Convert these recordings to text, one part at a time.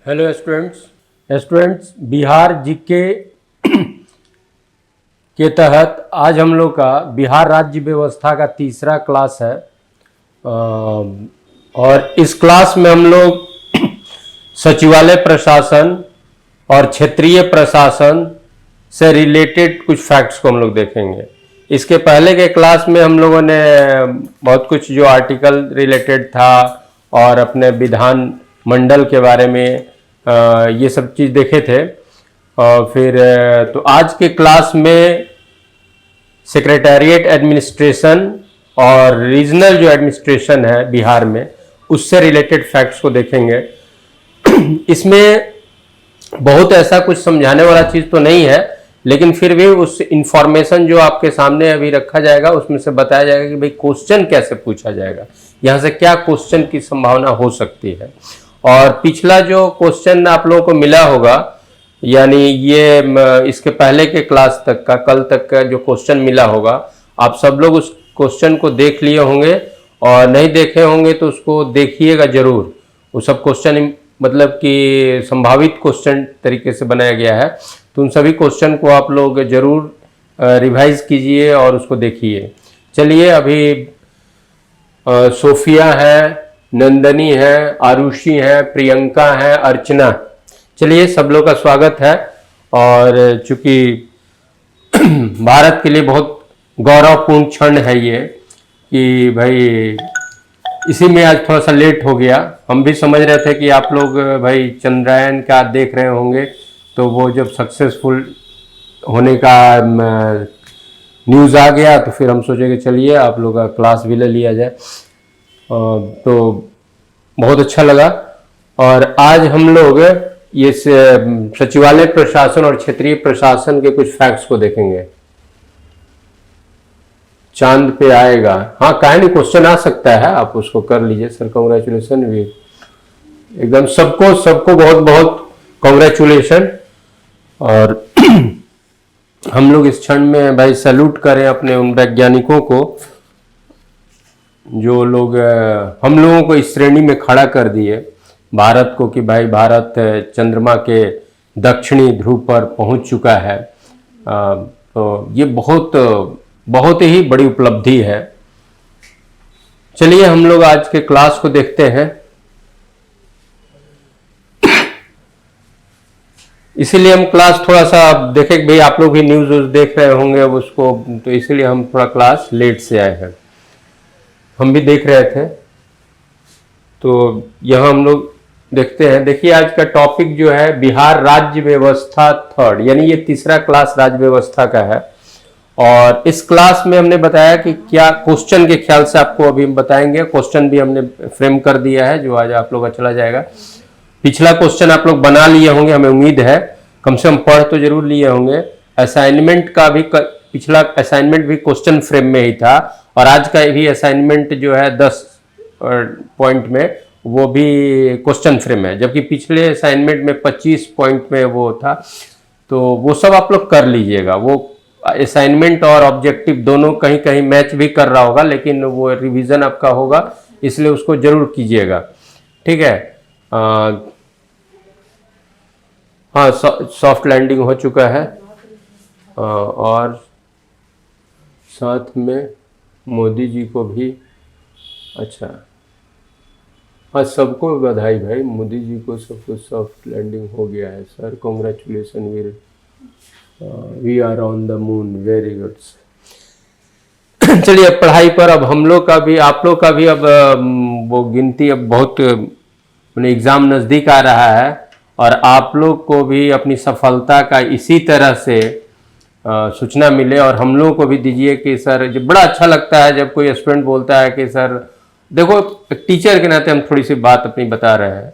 Hello students Bihar GK के तहत आज हम लोग का बिहार राज्य व्यवस्था का तीसरा क्लास है। और इस क्लास में हम लोग सचिवालय प्रशासन और क्षेत्रीय प्रशासन से रिलेटेड कुछ फैक्ट्स को हम लोग देखेंगे। इसके पहले के क्लास में हम लोगों ने बहुत कुछ जो आर्टिकल रिलेटेड था और अपने विधान मंडल के बारे में ये सब चीज़ देखे थे। फिर तो आज के क्लास में सेक्रेटेरिएट एडमिनिस्ट्रेशन और रीजनल जो एडमिनिस्ट्रेशन है बिहार में उससे रिलेटेड फैक्ट्स को देखेंगे। इसमें बहुत ऐसा कुछ समझाने वाला चीज़ तो नहीं है, लेकिन फिर भी उस इंफॉर्मेशन जो आपके सामने अभी रखा जाएगा उसमें से बताया जाएगा कि भाई क्वेश्चन कैसे पूछा जाएगा, यहाँ से क्या क्वेश्चन की संभावना हो सकती है। और पिछला जो क्वेश्चन आप लोगों को मिला होगा, यानी ये इसके पहले के क्लास तक का, कल तक का जो क्वेश्चन मिला होगा, आप सब लोग उस क्वेश्चन को देख लिए होंगे और नहीं देखे होंगे तो उसको देखिएगा जरूर। वो सब क्वेश्चन मतलब कि संभावित क्वेश्चन तरीके से बनाया गया है, तो उन सभी क्वेश्चन को आप लोग जरूर रिवाइज कीजिए और उसको देखिए। चलिए, अभी सोफिया है, नंदनी है, आरुषि है, प्रियंका है, अर्चना, चलिए सब लोग का स्वागत है। और चूंकि भारत के लिए बहुत गौरवपूर्ण क्षण है ये कि भाई इसी में आज थोड़ा सा लेट हो गया। हम भी समझ रहे थे कि आप लोग भाई चंद्रयान का देख रहे होंगे, तो वो जब सक्सेसफुल होने का न्यूज़ आ गया तो फिर हम सोचे कि चलिए आप लोग का क्लास भी ले लिया जाए। तो बहुत अच्छा लगा। और आज हम लोग ये सचिवालय प्रशासन और क्षेत्रीय प्रशासन के कुछ फैक्ट्स को देखेंगे। चांद पे आएगा, हाँ काहे नहीं, क्वेश्चन आ सकता है, आप उसको कर लीजिए सर। कॉन्ग्रेचुलेसन भी एकदम सबको बहुत बहुत कॉन्ग्रेचुलेसन। और हम लोग इस क्षण में भाई सैल्यूट करें अपने उन वैज्ञानिकों को जो लोग हम लोगों को इस श्रेणी में खड़ा कर दिए भारत को कि भाई भारत चंद्रमा के दक्षिणी ध्रुव पर पहुंच चुका है। तो ये बहुत ही बड़ी उपलब्धि है। चलिए हम लोग आज के क्लास को देखते हैं। इसीलिए हम क्लास थोड़ा सा देखें, भाई आप लोग भी न्यूज़ देख रहे होंगे अब उसको, तो इसीलिए हम थोड़ा क्लास लेट से आए हैं। हम भी देख रहे थे, तो यहाँ हम लोग देखते हैं। देखिए आज का टॉपिक जो है बिहार राज्य व्यवस्था थर्ड, यानी ये तीसरा क्लास राज्य व्यवस्था का है। और इस क्लास में हमने बताया कि क्या क्वेश्चन के ख्याल से आपको अभी हम बताएंगे। क्वेश्चन भी हमने फ्रेम कर दिया है जो आज आप लोग का चला जाएगा। पिछला क्वेश्चन आप लोग बना लिए होंगे, हमें उम्मीद है, कम से कम पढ़ तो जरूर लिए होंगे। असाइनमेंट का भी पिछला असाइनमेंट भी क्वेश्चन फ्रेम में ही था, और आज का भी असाइनमेंट जो है 10 पॉइंट में वो भी क्वेश्चन फ्रेम है, जबकि पिछले असाइनमेंट में 25 पॉइंट में वो था। तो वो सब आप लोग कर लीजिएगा। वो असाइनमेंट और ऑब्जेक्टिव दोनों कहीं कहीं मैच भी कर रहा होगा, लेकिन वो रिवीजन आपका होगा, इसलिए उसको जरूर कीजिएगा, ठीक है। हाँ, सॉफ्ट लैंडिंग हो चुका है और साथ में मोदी जी को भी, अच्छा हाँ सबको बधाई भाई, मोदी जी को सब कुछ सॉफ्ट लैंडिंग हो गया है sir, congratulation, we are on the moon, very good. चलिए अब पढ़ाई पर, अब हम लोग का भी आप लोग का भी अब वो गिनती अब बहुत एग्ज़ाम नज़दीक आ रहा है, और आप लोग को भी अपनी सफलता का इसी तरह से सूचना मिले, और हम लोगों को भी दीजिए कि सर जो बड़ा अच्छा लगता है जब कोई स्टूडेंट बोलता है कि सर देखो, एक टीचर के नाते हम थोड़ी सी बात अपनी बता रहे हैं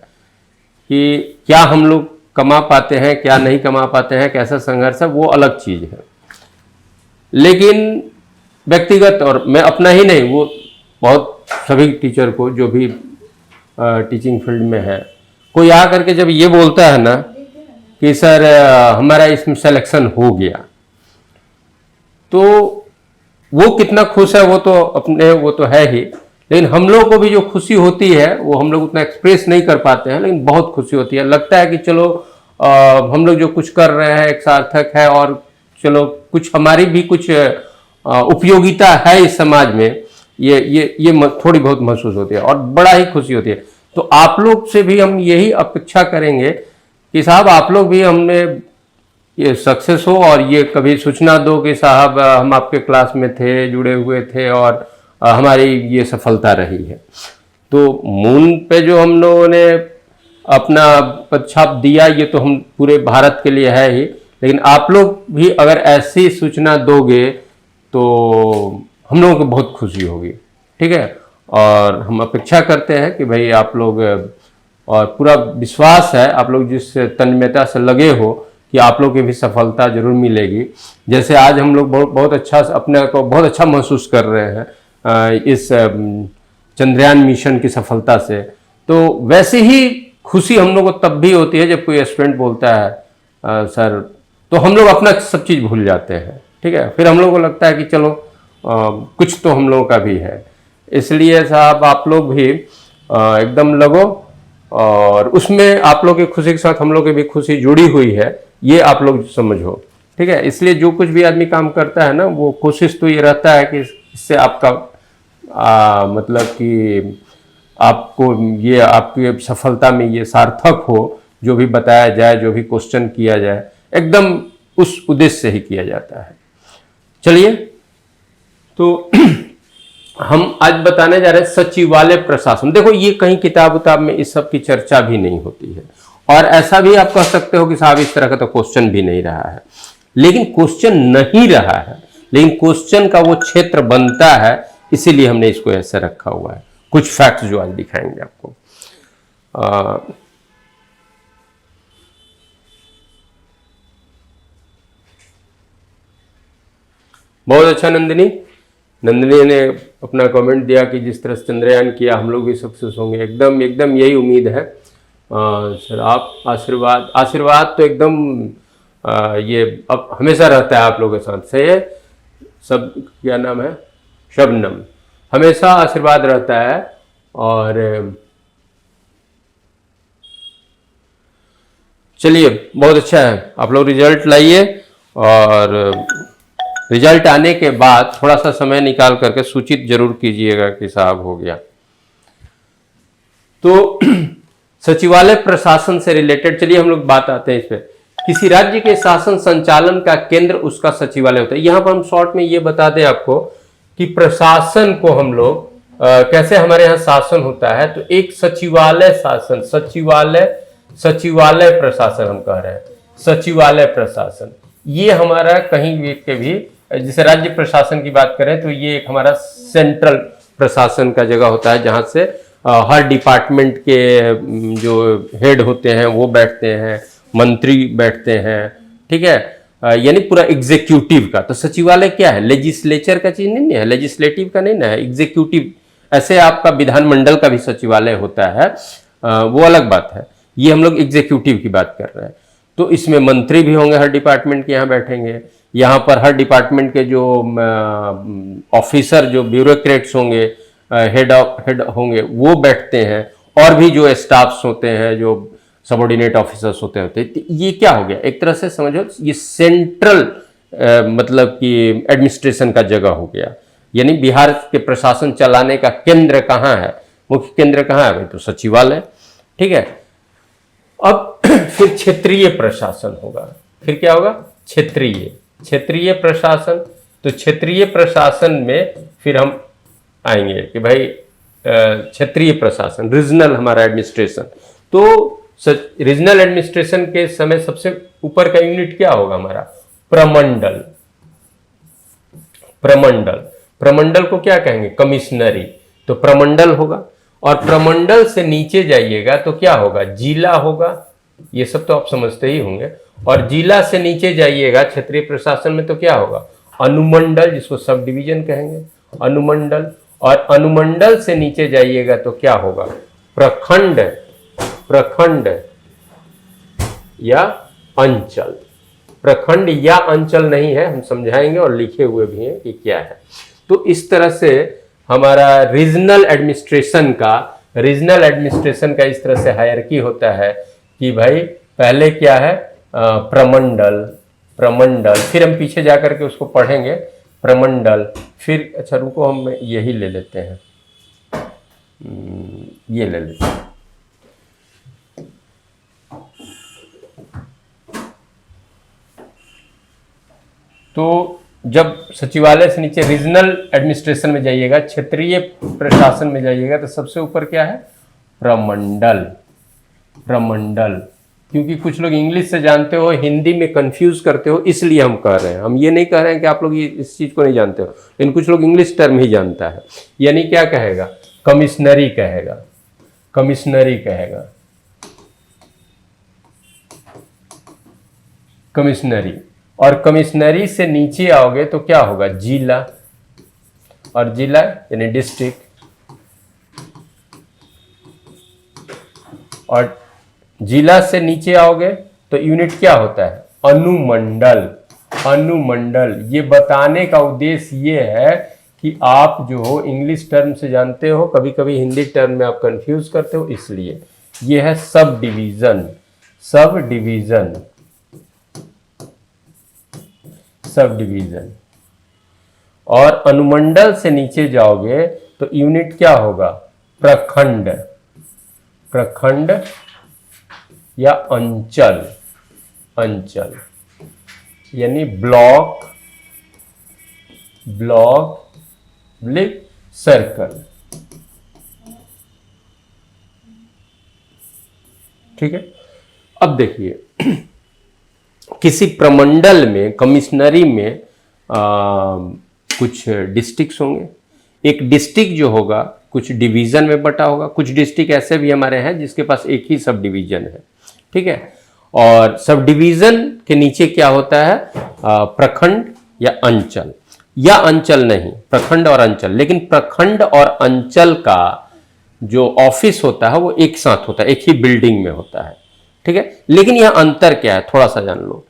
कि क्या हम लोग कमा पाते हैं, क्या नहीं कमा पाते हैं, कैसा संघर्ष है, वो अलग चीज़ है। लेकिन व्यक्तिगत, और मैं अपना ही नहीं, वो बहुत सभी टीचर को जो भी टीचिंग फील्ड में है, कोई आ करके जब ये बोलता है ना कि सर हमारा इसमें सिलेक्शन हो गया, तो वो कितना खुश है वो तो है ही, लेकिन हम लोग को भी जो खुशी होती है वो हम लोग उतना एक्सप्रेस नहीं कर पाते हैं, लेकिन बहुत खुशी होती है। लगता है कि चलो हम लोग जो कुछ कर रहे हैं एक सार्थक है, और चलो कुछ हमारी भी कुछ उपयोगिता है इस समाज में, ये थोड़ी बहुत महसूस होती है और बड़ा ही खुशी होती है। तो आप लोग से भी हम यही अपेक्षा करेंगे कि साहब आप लोग भी हमने ये सक्सेस हो, और ये कभी सूचना दो कि साहब हम आपके क्लास में थे, जुड़े हुए थे, और हमारी ये सफलता रही है। तो मून पे जो हम लोगों ने अपना पदछाप दिया, ये तो हम पूरे भारत के लिए है ही, लेकिन आप लोग भी अगर ऐसी सूचना दोगे तो हम लोगों को बहुत खुशी होगी। ठीक है, और हम अपेक्षा करते हैं कि भाई आप लोग, और पूरा विश्वास है आप लोग जिस तन्मयता से लगे हो कि आप लोग की भी सफलता जरूर मिलेगी। जैसे आज हम लोग बहुत अच्छा, अपने को बहुत अच्छा महसूस कर रहे हैं इस चंद्रयान मिशन की सफलता से, तो वैसे ही खुशी हम लोग को तब भी होती है जब कोई स्टूडेंट बोलता है सर, तो हम लोग अपना सब चीज़ भूल जाते हैं। ठीक है, फिर हम लोग को लगता है कि चलो कुछ तो हम लोगों का भी है। इसलिए साहब आप लोग भी एकदम लगो, और उसमें आप लोग की खुशी के साथ हम लोग की भी खुशी जुड़ी हुई है, ये आप लोग समझो। ठीक है, इसलिए जो कुछ भी आदमी काम करता है ना, वो कोशिश तो ये रहता है कि इससे आपका मतलब कि आपको ये आपकी सफलता में ये सार्थक हो, जो भी बताया जाए, जो भी क्वेश्चन किया जाए, एकदम उस उद्देश्य से ही किया जाता है। चलिए, तो हम आज बताने जा रहे हैं सचिवालय प्रशासन। देखो, ये कहीं किताब उताब में इस सब की चर्चा भी नहीं होती है, और ऐसा भी आप कह सकते हो कि साहब इस तरह का तो क्वेश्चन भी नहीं रहा है। लेकिन क्वेश्चन नहीं रहा है, लेकिन क्वेश्चन का वो क्षेत्र बनता है, इसीलिए हमने इसको ऐसे रखा हुआ है। कुछ फैक्ट्स जो आज दिखाएंगे आपको। बहुत अच्छा नंदिनी ने अपना कमेंट दिया कि जिस तरह से चंद्रयान किया हम लोग भी सक्सेस होंगे। एकदम एकदम यही उम्मीद है सर। आप आशीर्वाद तो एकदम ये अब हमेशा रहता है आप लोगों के साथ से। सब क्या नाम है, शबनम, हमेशा आशीर्वाद रहता है। और चलिए, बहुत अच्छा है, आप लोग रिजल्ट लाइए, और रिजल्ट आने के बाद थोड़ा सा समय निकाल करके सूचित जरूर कीजिएगा कि साहब हो गया। तो सचिवालय प्रशासन से रिलेटेड चलिए हम लोग बात आते हैं इस पे। किसी राज्य के शासन संचालन का केंद्र उसका सचिवालय होता है। यहां पर हम शॉर्ट में ये बता दें आपको कि प्रशासन को हम लोग कैसे हमारे यहाँ शासन होता है, तो एक सचिवालय शासन, सचिवालय प्रशासन हम कह रहे हैं। सचिवालय प्रशासन ये हमारा कहीं भी के भी, जैसे राज्य प्रशासन की बात करें तो ये एक हमारा सेंट्रल प्रशासन का जगह होता है, जहां से हर डिपार्टमेंट के जो हेड होते हैं वो बैठते हैं, मंत्री बैठते हैं। ठीक है, यानी पूरा एग्जीक्यूटिव का। तो सचिवालय क्या है, लेजिस्लेचर का चीज नहीं है, लेजिस्लेटिव का नहीं ना है, एग्जीक्यूटिव। ऐसे आपका विधानमंडल का भी सचिवालय होता है, वो अलग बात है। ये हम लोग एग्जीक्यूटिव की बात कर रहे हैं। तो इसमें मंत्री भी होंगे, हर डिपार्टमेंट के यहाँ बैठेंगे। यहाँ पर हर डिपार्टमेंट के जो ऑफिसर, जो ब्यूरोक्रेट्स होंगे, हेड होंगे, वो बैठते हैं। और भी जो स्टाफ्स होते हैं, जो सबऑर्डिनेट ऑफिसर्स होते हैं। तो ये क्या हो गया, एक तरह से समझो ये सेंट्रल मतलब कि एडमिनिस्ट्रेशन का जगह हो गया। यानी बिहार के प्रशासन चलाने का केंद्र कहाँ है, मुख्य केंद्र कहाँ है भाई, तो सचिवालय। ठीक है, अब फिर क्षेत्रीय प्रशासन होगा। फिर क्या होगा, क्षेत्रीय प्रशासन। तो क्षेत्रीय प्रशासन में फिर हम आएंगे कि भाई क्षेत्रीय प्रशासन, रीजनल हमारा एडमिनिस्ट्रेशन। तो रीजनल एडमिनिस्ट्रेशन के समय सबसे ऊपर का यूनिट क्या होगा हमारा, प्रमंडल। प्रमंडल को क्या कहेंगे, कमिश्नरी। तो प्रमंडल होगा। और प्रमंडल से नीचे जाइएगा तो क्या होगा, जिला होगा। ये सब तो आप समझते ही होंगे। और जिला से नीचे जाइएगा क्षेत्रीय प्रशासन में तो क्या होगा, अनुमंडल, जिसको सब डिवीजन कहेंगे, अनुमंडल। और अनुमंडल से नीचे जाइएगा तो क्या होगा, प्रखंड या अंचल। प्रखंड या अंचल नहीं है, हम समझाएंगे और लिखे हुए भी हैं कि क्या है। तो इस तरह से हमारा रीजनल एडमिनिस्ट्रेशन का इस तरह से हायरार्की होता है कि भाई पहले क्या है, प्रमंडल, फिर हम पीछे जाकर के उसको पढ़ेंगे, प्रमंडल, फिर अच्छा रुको हम यही ले लेते हैं, ये ले लेते हैं। तो जब सचिवालय से नीचे रीजनल एडमिनिस्ट्रेशन में जाइएगा, क्षेत्रीय प्रशासन में जाइएगा, तो सबसे ऊपर क्या है, प्रमंडल। क्योंकि कुछ लोग इंग्लिश से जानते हो, हिंदी में कंफ्यूज करते हो, इसलिए हम कह रहे हैं। हम ये नहीं कह रहे हैं कि आप लोग इस चीज को नहीं जानते हो, लेकिन कुछ लोग इंग्लिश टर्म ही जानता है। यानी क्या कहेगा, कमिश्नरी कहेगा, और कमिश्नरी से नीचे आओगे तो क्या होगा, जिला, और जिला यानी डिस्ट्रिक्ट, और जिला से नीचे आओगे तो यूनिट क्या होता है, अनुमंडल। ये बताने का उद्देश्य ये है कि आप जो हो इंग्लिश टर्म से जानते हो, कभी कभी हिंदी टर्म में आप कंफ्यूज करते हो, इसलिए ये है सब डिवीजन। और अनुमंडल से नीचे जाओगे तो यूनिट क्या होगा, प्रखंड या अंचल, यानी ब्लॉक, सर्कल। ठीक है। अब देखिए, किसी प्रमंडल में, कमिश्नरी में कुछ डिस्ट्रिक्ट्स होंगे। एक डिस्ट्रिक्ट जो होगा कुछ डिवीजन में बटा होगा। कुछ डिस्ट्रिक्ट ऐसे भी हमारे हैं जिसके पास एक ही सब डिवीजन है, ठीक है। और सब डिवीजन के नीचे क्या होता है, प्रखंड या अंचल, या अंचल नहीं, प्रखंड और अंचल। लेकिन प्रखंड और अंचल का जो ऑफिस होता है वो एक साथ होता है, एक ही बिल्डिंग में होता है, ठीक है। लेकिन यह अंतर क्या है, थोड़ा सा जान लो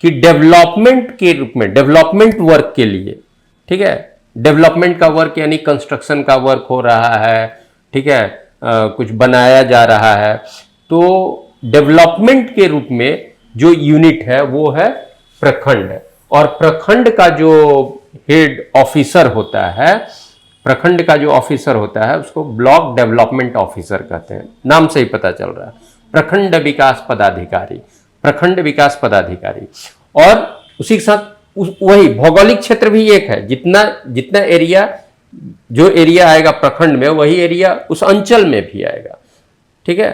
कि डेवलपमेंट के रूप में, डेवलपमेंट वर्क के लिए, ठीक है, डेवलपमेंट का वर्क यानी कंस्ट्रक्शन का वर्क हो रहा है, ठीक है, कुछ बनाया जा रहा है, तो डेवलपमेंट के रूप में जो यूनिट है वो है प्रखंड। और प्रखंड का जो हेड ऑफिसर होता है, प्रखंड का जो ऑफिसर होता है उसको ब्लॉक डेवलपमेंट ऑफिसर कहते हैं, नाम से ही पता चल रहा है, प्रखंड विकास पदाधिकारी। और उसी के साथ वही भौगोलिक क्षेत्र भी एक है, जितना एरिया, जो एरिया आएगा प्रखंड में वही एरिया उस अंचल में भी आएगा, ठीक है।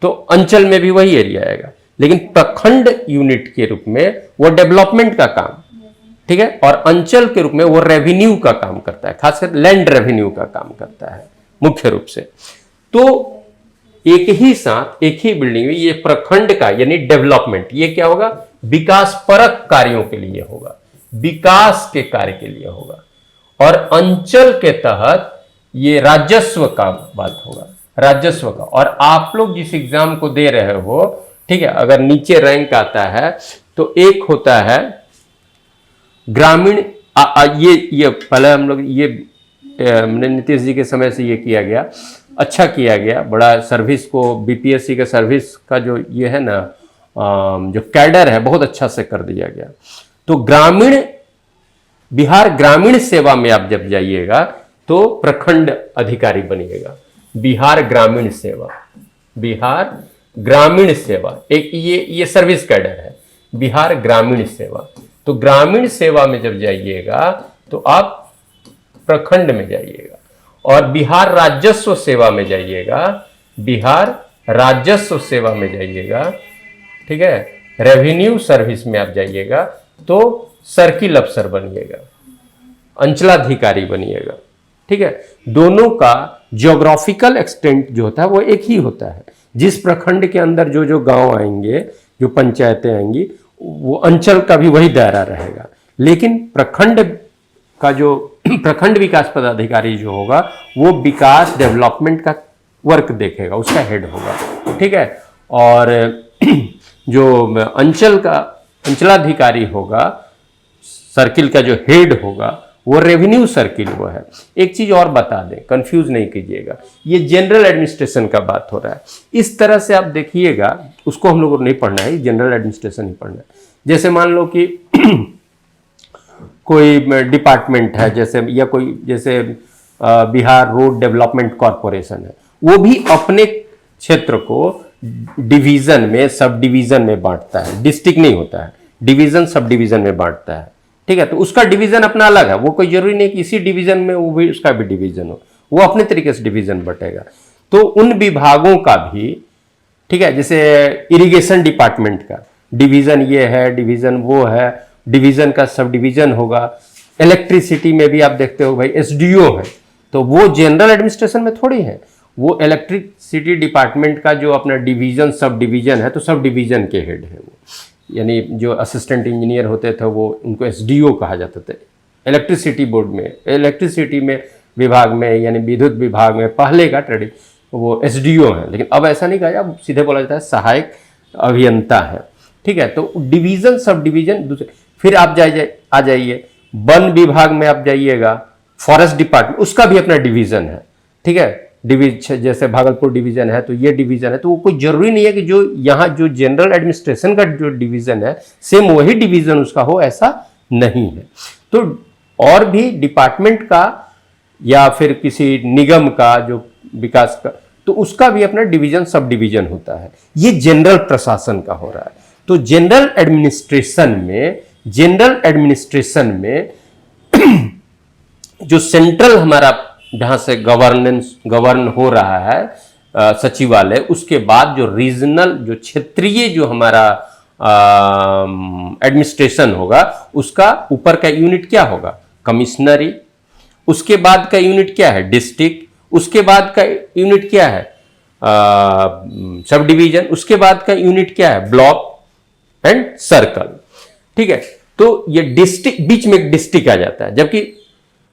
तो अंचल में भी वही एरिया आएगा, लेकिन प्रखंड यूनिट के रूप में वो डेवलपमेंट का काम, ठीक है, और अंचल के रूप में वो रेवेन्यू का काम करता है, खासकर लैंड रेवेन्यू का काम करता है मुख्य रूप से। तो एक ही साथ एक ही बिल्डिंग में ये प्रखंड का यानी डेवलपमेंट, ये क्या होगा, विकास परक कार्यों के लिए होगा, विकास के कार्य के लिए होगा। और अंचल के तहत ये राजस्व का बात होगा, राजस्व का। और आप लोग जिस एग्जाम को दे रहे हो, ठीक है, अगर नीचे रैंक आता है तो एक होता है ग्रामीण, ये पहले हम लोग ये नीतीश जी के समय से ये किया गया, अच्छा किया गया, बड़ा सर्विस को, बीपीएससी के सर्विस का जो ये है ना, जो कैडर है बहुत अच्छा से कर दिया गया। तो बिहार ग्रामीण सेवा में आप जब जाइएगा तो प्रखंड अधिकारी बनिएगा, बिहार ग्रामीण सेवा एक ये सर्विस कैडर है, बिहार ग्रामीण सेवा। तो ग्रामीण सेवा में जब जाइएगा तो आप प्रखंड में जाइएगा, और बिहार राजस्व सेवा में जाइएगा, ठीक है, रेवेन्यू सर्विस में आप जाइएगा तो सर्किल अफसर बनिएगा, अंचलाधिकारी बनिएगा, ठीक है। दोनों का ज्योग्राफिकल एक्सटेंट जो होता है वो एक ही होता है। जिस प्रखंड के अंदर जो जो गांव आएंगे, जो पंचायतें आएंगी, वो अंचल का भी वही दायरा रहेगा। लेकिन प्रखंड विकास पदाधिकारी जो होगा वो विकास डेवलपमेंट का वर्क देखेगा, उसका हेड होगा, ठीक है। और जो अंचलाधिकारी होगा, सर्किल का जो हेड होगा, वो रेवेन्यू सर्किल वो है। एक चीज और बता दें, कंफ्यूज नहीं कीजिएगा, ये जनरल एडमिनिस्ट्रेशन का बात हो रहा है। इस तरह से आप देखिएगा, उसको हम लोगों को नहीं पढ़ना है, जनरल एडमिनिस्ट्रेशन ही पढ़ना है। जैसे मान लो कि कोई डिपार्टमेंट है, जैसे या कोई जैसे बिहार रोड डेवलपमेंट कॉरपोरेशन है, वो भी अपने क्षेत्र को डिवीजन में, सब डिवीजन में बांटता है, डिस्ट्रिक्ट नहीं होता है, डिवीजन सब डिवीजन में बांटता है। ठीक है, तो उसका डिवीजन अपना अलग है, वो कोई जरूरी नहीं कि इसी डिवीजन में वो भी उसका भी डिवीजन हो, वो अपने तरीके से डिवीजन बटेगा। तो उन विभागों का भी, ठीक है, जैसे इरिगेशन डिपार्टमेंट का डिवीजन ये है, डिवीजन वो है, डिवीजन का सब डिवीजन होगा। इलेक्ट्रिसिटी में भी आप देखते हो भाई एसडीओ है, तो वो जनरल एडमिनिस्ट्रेशन में थोड़ी है, वो इलेक्ट्रिसिटी डिपार्टमेंट का जो अपना डिवीजन सब डिवीजन है, तो सब डिवीजन के हेड है वो, यानी जो असिस्टेंट इंजीनियर होते थे वो, उनको एसडीओ कहा जाता था। इलेक्ट्रिसिटी बोर्ड में, इलेक्ट्रिसिटी में विभाग में, यानी विद्युत विभाग में पहले का ट्रेडिंग वो एसडीओ है, लेकिन अब ऐसा नहीं कहा जाए, अब सीधे बोला जाता है सहायक अभियंता है। ठीक है, तो डिवीजन सब डिवीजन दूसरे। फिर आप आ जाइए वन विभाग में, आप जाइएगा फॉरेस्ट डिपार्टमेंट, उसका भी अपना डिवीजन है। ठीक है, डिवीजन जैसे भागलपुर डिवीजन है तो ये डिवीजन है, तो वो कोई जरूरी नहीं है कि जो यहाँ जो जनरल एडमिनिस्ट्रेशन का जो डिवीजन है सेम वही डिवीजन उसका हो, ऐसा नहीं है। तो और भी डिपार्टमेंट का या फिर किसी निगम का जो विकास का, तो उसका भी अपना डिवीजन सब डिवीजन होता है। ये जनरल प्रशासन का हो रहा है। तो जनरल एडमिनिस्ट्रेशन में जो सेंट्रल हमारा जहां से गवर्न हो रहा है सचिवालय, उसके बाद जो रीजनल, जो क्षेत्रीय जो हमारा एडमिनिस्ट्रेशन होगा, उसका ऊपर का यूनिट क्या होगा? कमिश्नरी। उसके बाद का यूनिट क्या है? डिस्ट्रिक्ट। उसके बाद का यूनिट क्या है? Sub division. उसके बाद का यूनिट क्या है? Block and circle. ठीक है, तो ये डिस्ट्रिक्ट, बीच में एक डिस्ट्रिक्ट आ जाता है, जबकि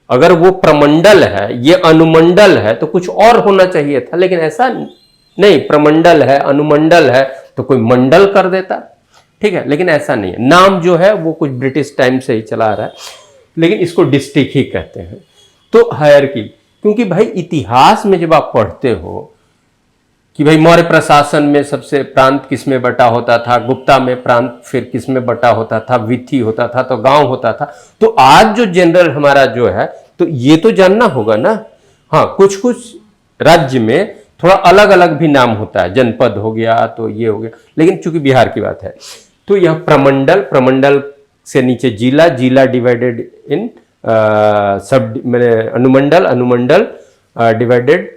अगर वो प्रमंडल है, ये अनुमंडल है, तो कुछ और होना चाहिए था, लेकिन ऐसा नहीं, प्रमंडल है, अनुमंडल है, तो कोई मंडल कर देता। ठीक है, लेकिन ऐसा नहीं है, नाम जो है वो कुछ ब्रिटिश टाइम से ही चला आ रहा है, लेकिन इसको डिस्ट्रिक्ट ही कहते हैं। तो हायरकी, क्योंकि भाई इतिहास में जब आप पढ़ते हो कि भाई मौर्य प्रशासन में सबसे प्रांत किस में बटा होता था, गुप्ता में प्रांत फिर किस में बटा होता था, विथि होता था, तो गांव होता था। तो आज जो जनरल हमारा जो है, तो ये तो जानना होगा ना। हाँ, कुछ कुछ राज्य में थोड़ा अलग अलग भी नाम होता है, जनपद हो गया तो ये हो गया, लेकिन चूंकि बिहार की बात है तो यह प्रमंडल, प्रमंडल से नीचे जिला, जिला डिवाइडेड इन सब, मैंने अनुमंडल, अनुमंडल डिवाइडेड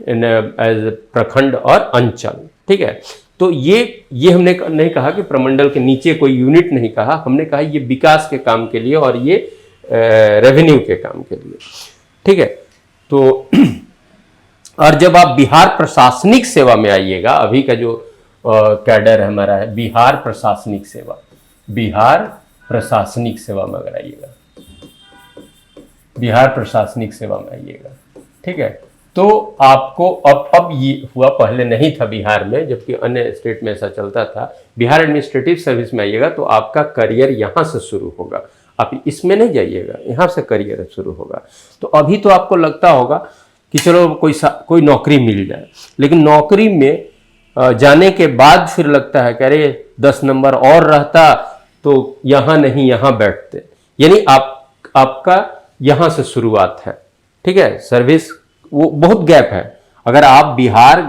इन एज प्रखंड और अंचल। ठीक है, तो ये हमने नहीं कहा कि प्रमंडल के नीचे कोई यूनिट नहीं कहा, हमने कहा ये विकास के काम के लिए और ये रेवेन्यू के काम के लिए। ठीक है, तो और जब आप बिहार प्रशासनिक सेवा में आइएगा, अभी का जो कैडर हमारा है बिहार प्रशासनिक सेवा, बिहार प्रशासनिक सेवा में अगर आइएगा, बिहार प्रशासनिक सेवा में आइएगा, ठीक है, तो आपको अब ये हुआ, पहले नहीं था बिहार में, जबकि अन्य स्टेट में ऐसा चलता था। बिहार एडमिनिस्ट्रेटिव सर्विस में आइएगा तो आपका करियर यहाँ से शुरू होगा, आप इसमें नहीं जाइएगा, यहाँ से करियर शुरू होगा। तो अभी तो आपको लगता होगा कि चलो कोई नौकरी मिल जाए, लेकिन नौकरी में जाने के बाद फिर लगता है कि अरे 10 नंबर और रहता तो यहाँ नहीं, यहाँ बैठते। यानी आपका यहाँ से शुरुआत है। ठीक है, सर्विस वो बहुत गैप है। अगर आप बिहार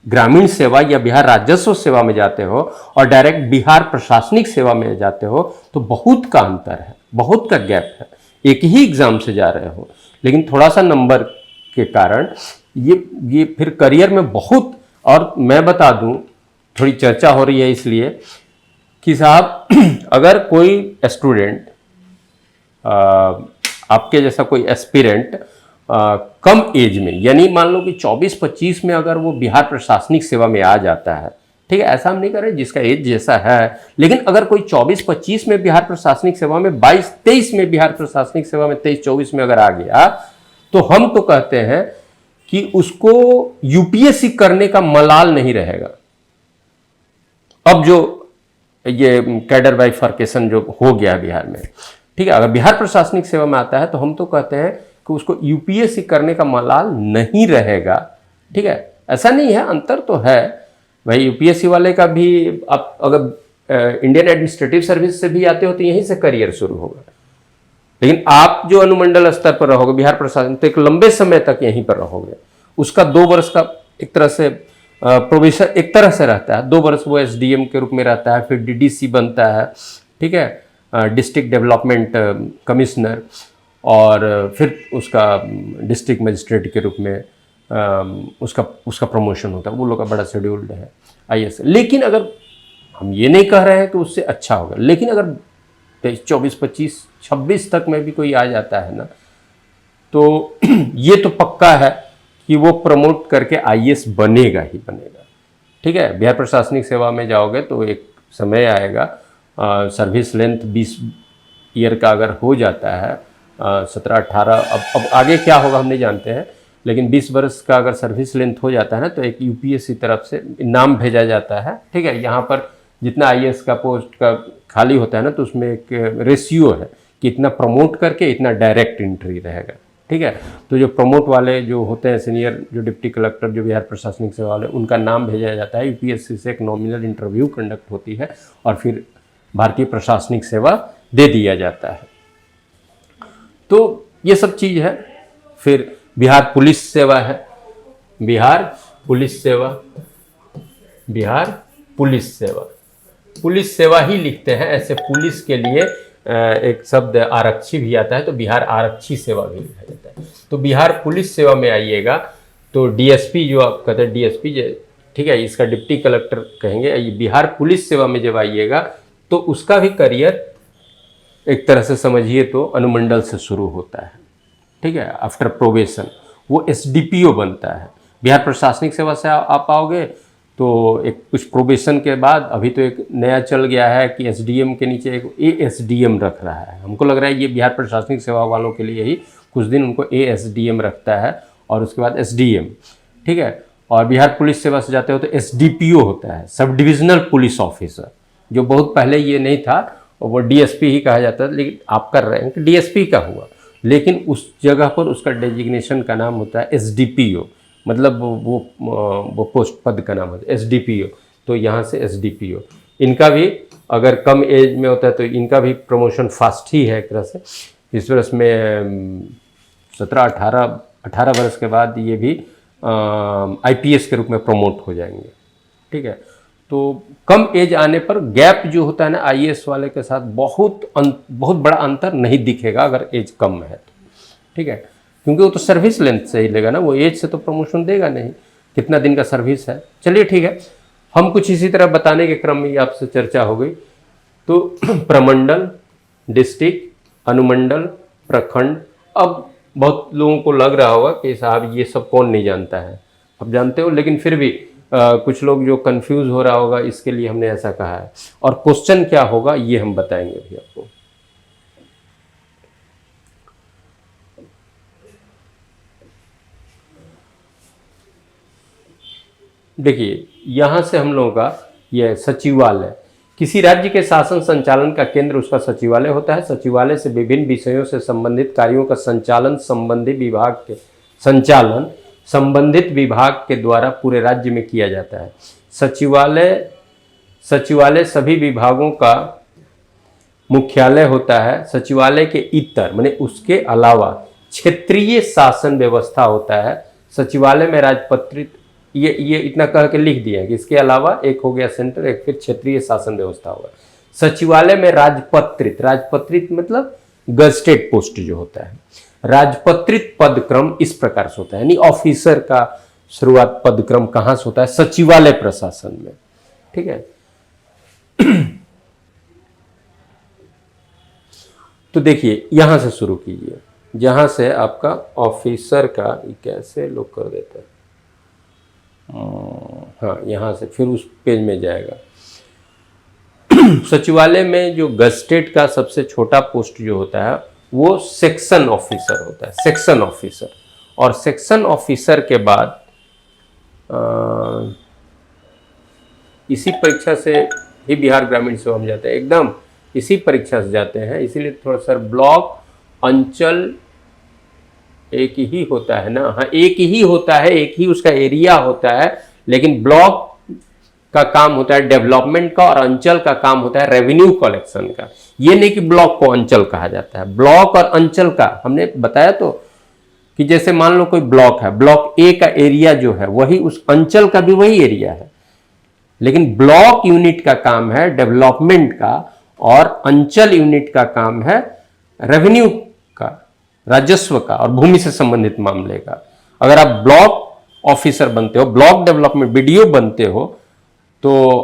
ग्रामीण सेवा या बिहार राजस्व सेवा में जाते हो और डायरेक्ट बिहार प्रशासनिक सेवा में जाते हो तो बहुत का अंतर है, बहुत का गैप है। एक ही एग्जाम से जा रहे हो, लेकिन थोड़ा सा नंबर के कारण ये फिर करियर में बहुत। और मैं बता दूं, थोड़ी चर्चा हो रही है इसलिए कि साहब अगर कोई स्टूडेंट आपके जैसा कोई एस्पिरेंट कम एज में, यानी मान लो कि 24-25 में अगर वो बिहार प्रशासनिक सेवा में आ जाता है, ठीक है, ऐसा हम नहीं कर रहे जिसका एज जैसा है, लेकिन अगर कोई 24-25 में बिहार प्रशासनिक सेवा में, 22-23 में बिहार प्रशासनिक सेवा में, 23-24 में अगर आ गया, तो हम तो कहते हैं कि उसको यूपीएससी करने का मलाल नहीं रहेगा। अब जो ये कैडर बाइफर्केशन जो हो गया बिहार में, ठीक है। अगर बिहार प्रशासनिक सेवा में आता है तो हम तो कहते हैं कि उसको यूपीएससी करने का मलाल नहीं रहेगा, ठीक है। ऐसा नहीं है, अंतर तो है भाई। यूपीएससी वाले का भी आप अगर इंडियन एडमिनिस्ट्रेटिव सर्विस से भी आते हो तो यहीं से करियर शुरू होगा, लेकिन आप जो अनुमंडल स्तर पर रहोगे बिहार प्रशासन, तो एक लंबे समय तक यहीं पर रहोगे। उसका 2 वर्ष का एक तरह से प्रोबेशन एक तरह से रहता है, 2 वर्ष वो एसडीएम के रूप में रहता है, फिर डीडीसी बनता है, ठीक है, डिस्ट्रिक्ट डेवलपमेंट कमिश्नर, और फिर उसका डिस्ट्रिक्ट मजिस्ट्रेट के रूप में उसका प्रमोशन होता है। वो लोग का बड़ा शेड्यूल्ड है आईएएस। लेकिन अगर हम ये नहीं कह रहे हैं कि उससे अच्छा होगा, लेकिन अगर 23, 24, 25, 26 तक में भी कोई आ जाता है ना, तो ये तो पक्का है कि वो प्रमोट करके आईएएस बनेगा ही बनेगा, ठीक है। बिहार प्रशासनिक सेवा में जाओगे तो एक समय आएगा, सर्विस लेंथ 20 ईयर का अगर हो जाता है, 17, 18, अब आगे क्या होगा हम नहीं जानते हैं, लेकिन 20 वर्ष का अगर सर्विस लेंथ हो जाता है ना, तो एक यूपीएससी तरफ से नाम भेजा जाता है, ठीक है। यहाँ पर जितना आईएएस का पोस्ट का खाली होता है ना, तो उसमें एक रेशियो है कि इतना प्रमोट करके इतना डायरेक्ट एंट्री रहेगा, ठीक है। तो जो प्रमोट वाले जो होते हैं सीनियर, जो डिप्टी कलेक्टर, जो बिहार प्रशासनिक सेवा वाले, उनका नाम भेजा जाता है यूपीएससी से, एक नॉमिनल इंटरव्यू कंडक्ट होती है और फिर भारतीय प्रशासनिक सेवा दे दिया जाता है। तो ये सब चीज़ है। फिर बिहार पुलिस सेवा है, बिहार पुलिस सेवा, बिहार पुलिस सेवा, पुलिस सेवा ही लिखते हैं ऐसे। पुलिस के लिए एक शब्द आरक्षी भी आता है, तो बिहार आरक्षी सेवा भी लिखा जाता है। तो बिहार पुलिस सेवा में आइएगा तो डीएसपी, जो आप कहते हैं डीएसपी, ठीक है, इसका डिप्टी कलेक्टर कहेंगे। बिहार पुलिस सेवा में जब आइएगा तो उसका भी करियर एक तरह से समझिए तो अनुमंडल से शुरू होता है, ठीक है। आफ्टर प्रोबेशन वो एसडीपीओ बनता है। बिहार प्रशासनिक सेवा से आप आओगे तो एक कुछ प्रोबेशन के बाद, अभी तो एक नया चल गया है कि एसडीएम के नीचे एक एएसडीएम रख रहा है। हमको लग रहा है ये बिहार प्रशासनिक सेवा वालों के लिए ही कुछ दिन उनको एएसडीएम रखता है और उसके बाद एसडीएम, ठीक है। और बिहार पुलिस सेवा से जाते हो तो एसडीपीओ होता है, सब डिविजनल पुलिस ऑफिसर, जो बहुत पहले ये नहीं था, और वो डीएसपी ही कहा जाता है। लेकिन आपका रैंक डीएसपी का हुआ, लेकिन उस जगह पर उसका डेजिग्नेशन का नाम होता है एसडीपीओ, मतलब वो पोस्ट पद का नाम होता है एसडीपीओ। तो यहाँ से एसडीपीओ, इनका भी अगर कम एज में होता है तो इनका भी प्रमोशन फास्ट ही है एक तरह से। इस वर्ष में 17, 18 वर्ष के बाद ये भी आईपीएस के रूप में प्रमोट हो जाएंगे, ठीक है। तो कम एज आने पर गैप जो होता है ना आईएएस वाले के साथ, बहुत बड़ा अंतर नहीं दिखेगा अगर एज कम है तो, ठीक है। क्योंकि वो तो सर्विस लेंथ से ही लेगा ना, वो एज से तो प्रमोशन देगा नहीं, कितना दिन का सर्विस है। चलिए ठीक है, हम कुछ इसी तरह बताने के क्रम में आपसे चर्चा हो गई। तो प्रमंडल, डिस्ट्रिक्ट, अनुमंडल, प्रखंड। अब बहुत लोगों को लग रहा होगा कि साहब ये सब कौन नहीं जानता है, अब जानते हो, लेकिन फिर भी कुछ लोग जो कंफ्यूज हो रहा होगा, इसके लिए हमने ऐसा कहा है। और क्वेश्चन क्या होगा ये हम बताएंगे भी आपको। देखिए, यहाँ से हम लोगों का यह सचिवालय, किसी राज्य के शासन संचालन का केंद्र उसका सचिवालय होता है। सचिवालय से विभिन्न विषयों से संबंधित कार्यों का संचालन संबंधित विभाग के द्वारा पूरे राज्य में किया जाता है। सचिवालय सभी विभागों का मुख्यालय होता है। सचिवालय के इतर माने उसके अलावा क्षेत्रीय शासन व्यवस्था होता है। सचिवालय में राजपत्रित, ये इतना कह के लिख दिया है कि इसके अलावा एक हो गया सेंटर, एक फिर क्षेत्रीय शासन व्यवस्था होगा। सचिवालय में राजपत्रित मतलब गजटेड पोस्ट जो होता है, राजपत्रित पदक्रम इस प्रकार से होता है। यानी ऑफिसर का शुरुआत पदक्रम कहाँ से होता है? सचिवालय प्रशासन में, ठीक है। तो देखिए यहां से शुरू कीजिए, जहां से आपका ऑफिसर का, कैसे लोग कर देते हैं, हाँ, यहाँ से फिर उस पेज में जाएगा। सचिवालय में जो गजटेड का सबसे छोटा पोस्ट जो होता है वो सेक्शन ऑफिसर होता है, सेक्शन ऑफिसर। और सेक्शन ऑफिसर के बाद इसी परीक्षा से ही बिहार ग्रामीण सेवा में जाता है एकदम, इसी परीक्षा से जाते हैं, इसीलिए थोड़ा सा ब्लॉक अंचल एक ही होता है ना, हाँ एक ही होता है, एक ही उसका एरिया होता है, लेकिन ब्लॉक का काम होता है डेवलपमेंट का और अंचल का काम होता है रेवेन्यू कलेक्शन का। ये नहीं कि ब्लॉक को अंचल कहा जाता है। ब्लॉक और अंचल का हमने बताया तो कि जैसे मान लो कोई ब्लॉक है, ब्लॉक ए का एरिया जो है वही उस अंचल का भी वही एरिया है, लेकिन ब्लॉक यूनिट का काम है डेवलपमेंट का और अंचल यूनिट का काम है रेवेन्यू का, राजस्व का और भूमि से संबंधित मामले का। अगर आप ब्लॉक ऑफिसर बनते हो, ब्लॉक डेवलपमेंट बीडीओ बनते हो, तो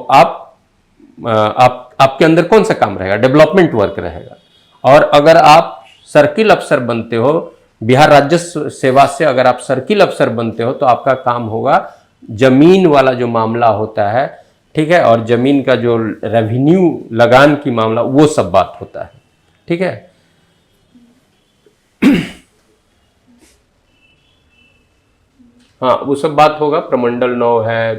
आपके अंदर कौन सा काम रहेगा? डेवलपमेंट वर्क रहेगा। और अगर आप सर्किल अफसर बनते हो, बिहार राजस्व सेवा से अगर आप सर्किल अफसर बनते हो, तो आपका काम होगा जमीन वाला जो मामला होता है, ठीक है, और जमीन का जो रेवेन्यू लगान की मामला, वो सब बात होता है, ठीक है। हाँ वो सब बात होगा। प्रमंडल 9 है,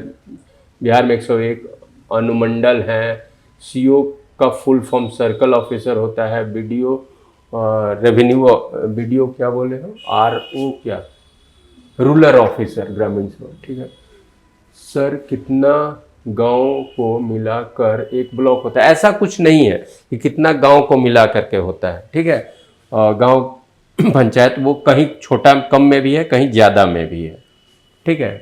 बिहार में 101 अनुमंडल है, सीओ का फुल फॉर्म सर्कल ऑफिसर होता है, बीडीओ रेवेन्यू, बीडीओ क्या बोले हो, आरओ क्या, रूरल ऑफिसर ग्रामीण सेवा, ठीक है। सर कितना गांव को मिलाकर एक ब्लॉक होता है? ऐसा कुछ नहीं है कि कितना गांव को मिला करके होता है, ठीक है। गांव पंचायत वो कहीं छोटा कम में भी है, कहीं ज़्यादा में भी है, ठीक है।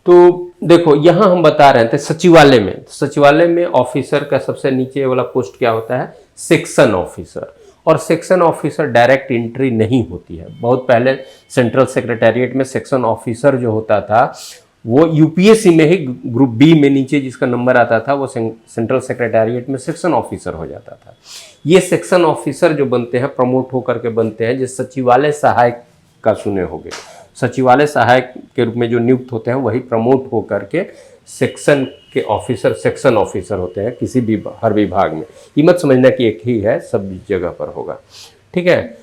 तो देखो यहाँ हम बता रहे थे सचिवालय में, सचिवालय में ऑफिसर का सबसे नीचे वाला पोस्ट क्या होता है? Section officer. और सेक्शन ऑफिसर डायरेक्ट एंट्री नहीं होती है। बहुत पहले सेंट्रल सेक्रेटेरिएट में सेक्शन ऑफिसर जो होता था वो यूपीएससी में ही ग्रुप बी में नीचे जिसका नंबर आता था वो सेंट्रल सेक्रेटेरिएट में सेक्शन ऑफिसर हो जाता था। ये सेक्शन ऑफिसर जो बनते हैं प्रमोट होकर के बनते हैं, जिस सचिवालय सहायक का सुने होंगे, सचिवालय सहायक के रूप में जो नियुक्त होते हैं वही प्रमोट होकर के सेक्शन के ऑफिसर, सेक्शन ऑफिसर होते हैं किसी भी हर विभाग में। ये मत समझना कि एक ही है, सब जगह पर होगा, ठीक है।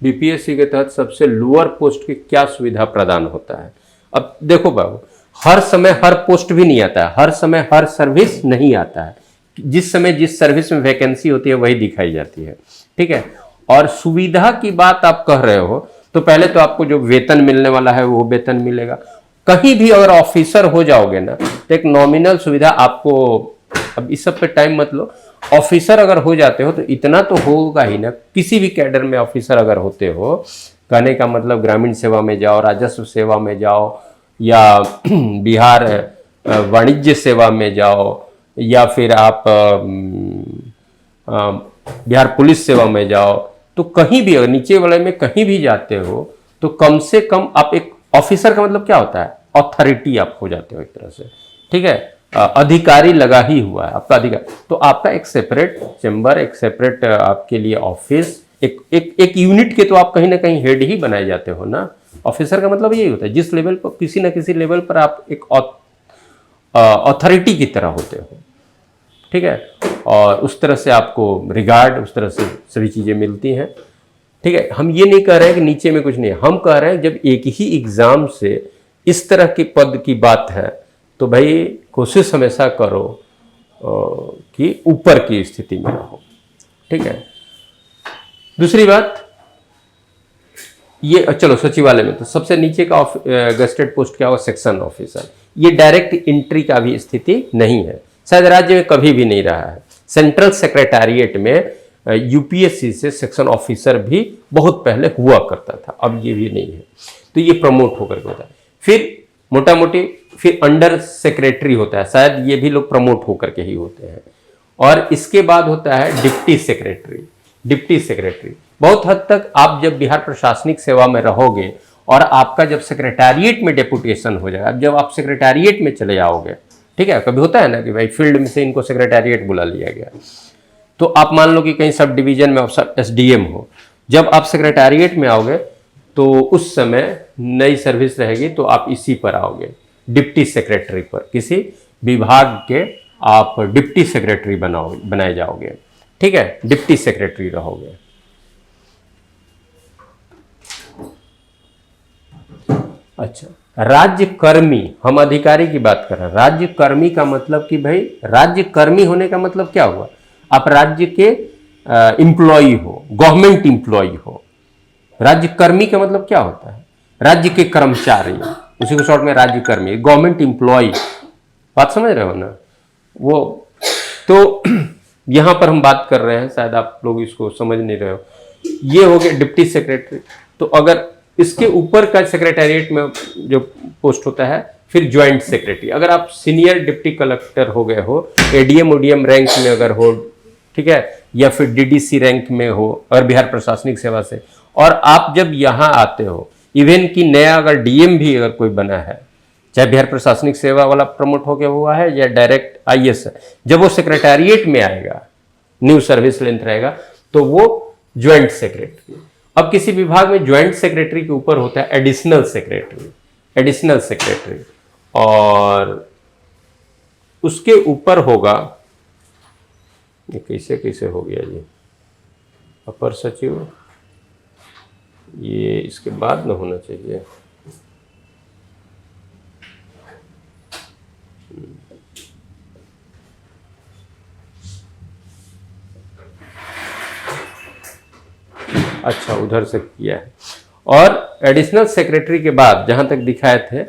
बीपीएससी के तहत सबसे लोअर पोस्ट की क्या सुविधा प्रदान होता है? अब देखो बाबू, हर समय हर पोस्ट भी नहीं आता है, हर समय हर सर्विस नहीं आता है। जिस समय जिस सर्विस में वैकेंसी होती है वही दिखाई जाती है, ठीक है। और सुविधा की बात आप कह रहे हो तो पहले तो आपको जो वेतन मिलने वाला है वो वेतन मिलेगा। कहीं भी अगर ऑफिसर हो जाओगे ना तो एक नॉमिनल सुविधा आपको, अब इस सब पे टाइम मत लो, ऑफिसर अगर हो जाते हो तो इतना तो होगा ही ना। किसी भी कैडर में ऑफिसर अगर होते हो, कहने का मतलब ग्रामीण सेवा में जाओ, राजस्व सेवा में जाओ, या बिहार वाणिज्य सेवा में जाओ, या फिर आप बिहार पुलिस सेवा में जाओ, तो कहीं भी अगर नीचे वाले में कहीं भी जाते हो तो कम से कम आप एक ऑफिसर का मतलब क्या होता है? अथॉरिटी आप हो जाते हो एक तरह से, ठीक है। अधिकारी लगा ही हुआ है आपका अधिकार। तो आपका एक सेपरेट चेंबर, एक सेपरेट आपके लिए ऑफिस, एक यूनिट के तो आप कहीं ना कहीं हेड ही बनाए जाते हो ना। ऑफिसर का मतलब यही होता है जिस लेवल पर, किसी ना किसी लेवल पर आप एक अथॉरिटी की तरह होते हो, ठीक है। और उस तरह से आपको रिगार्ड, उस तरह से सभी चीज़ें मिलती हैं, ठीक है। हम ये नहीं कह रहे हैं कि नीचे में कुछ नहीं, हम कह रहे हैं जब एक ही एग्जाम से इस तरह के पद की बात है तो भाई कोशिश हमेशा करो कि ऊपर की स्थिति में रहो, ठीक है। दूसरी बात ये, चलो सचिवालय में तो सबसे नीचे का गेस्टेड पोस्ट क्या होगा? Section officer. ये डायरेक्ट एंट्री का भी स्थिति नहीं है, शायद राज्य में कभी भी नहीं रहा है। सेंट्रल सेक्रेटेरिएट में यूपीएससी से सेक्शन ऑफिसर भी बहुत पहले हुआ करता था, अब ये भी नहीं है। तो ये प्रमोट होकर के होता है। फिर मोटा मोटी फिर अंडर सेक्रेटरी होता है, शायद ये भी लोग प्रमोट होकर के ही होते हैं। और इसके बाद होता है डिप्टी सेक्रेटरी। डिप्टी सेक्रेटरी बहुत हद तक आप जब बिहार प्रशासनिक सेवा में रहोगे और आपका जब सेक्रेटेरिएट में डेपुटेशन हो जाएगा, जब आप सेक्रेटेरिएट में चले जाओगे, ठीक है, कभी होता है ना कि भाई फील्ड में से इनको सेक्रेटेरिएट बुला लिया गया, तो आप मान लो कि कहीं सब डिवीजन में आप एसडीएम हो, जब आप सेक्रेटेरिएट में आओगे तो उस समय नई सर्विस रहेगी तो आप इसी पर आओगे, डिप्टी सेक्रेटरी पर, किसी विभाग के आप डिप्टी सेक्रेटरी बनाए जाओगे, ठीक है, डिप्टी सेक्रेटरी रहोगे। अच्छा, राज्य कर्मी, हम अधिकारी की बात कर रहे हैं। राज्य कर्मी का मतलब कि भाई राज्य कर्मी होने का मतलब क्या हुआ, आप राज्य के एम्प्लॉई हो, गवर्नमेंट एम्प्लॉई हो। राज्य कर्मी का मतलब क्या होता है, राज्य के कर्मचारी, उसी को शॉर्ट में राज्य कर्मी, गवर्नमेंट एम्प्लॉय। बात समझ रहे हो ना वो। तो यहां पर हम बात कर रहे हैं, शायद आप लोग इसको समझ नहीं रहे हो। ये हो गया डिप्टी सेक्रेटरी। तो अगर इसके ऊपर का सेक्रेटेरिएट में जो पोस्ट होता है, फिर ज्वाइंट सेक्रेटरी। अगर आप सीनियर डिप्टी कलेक्टर हो गए हो, एडीएम ओडीएम रैंक में अगर हो, ठीक है, या फिर डीडीसी रैंक में हो और बिहार प्रशासनिक सेवा से, और आप जब यहाँ आते हो, इवन कि नया अगर डीएम भी अगर कोई बना है, चाहे बिहार प्रशासनिक सेवा वाला प्रमोट होकर हुआ है या डायरेक्ट आईएएस है, जब वो सेक्रेटेरिएट में आएगा, न्यू सर्विस लेंथ रहेगा, तो वो ज्वाइंट सेक्रेटरी। अब किसी विभाग में ज्वाइंट सेक्रेटरी के ऊपर होता है एडिशनल सेक्रेटरी, एडिशनल सेक्रेटरी, और उसके ऊपर होगा, ये कैसे कैसे हो गया जी, अपर सचिव, ये इसके बाद में होना चाहिए। अच्छा, उधर से किया है। और एडिशनल सेक्रेटरी के बाद जहां तक दिखाए थे,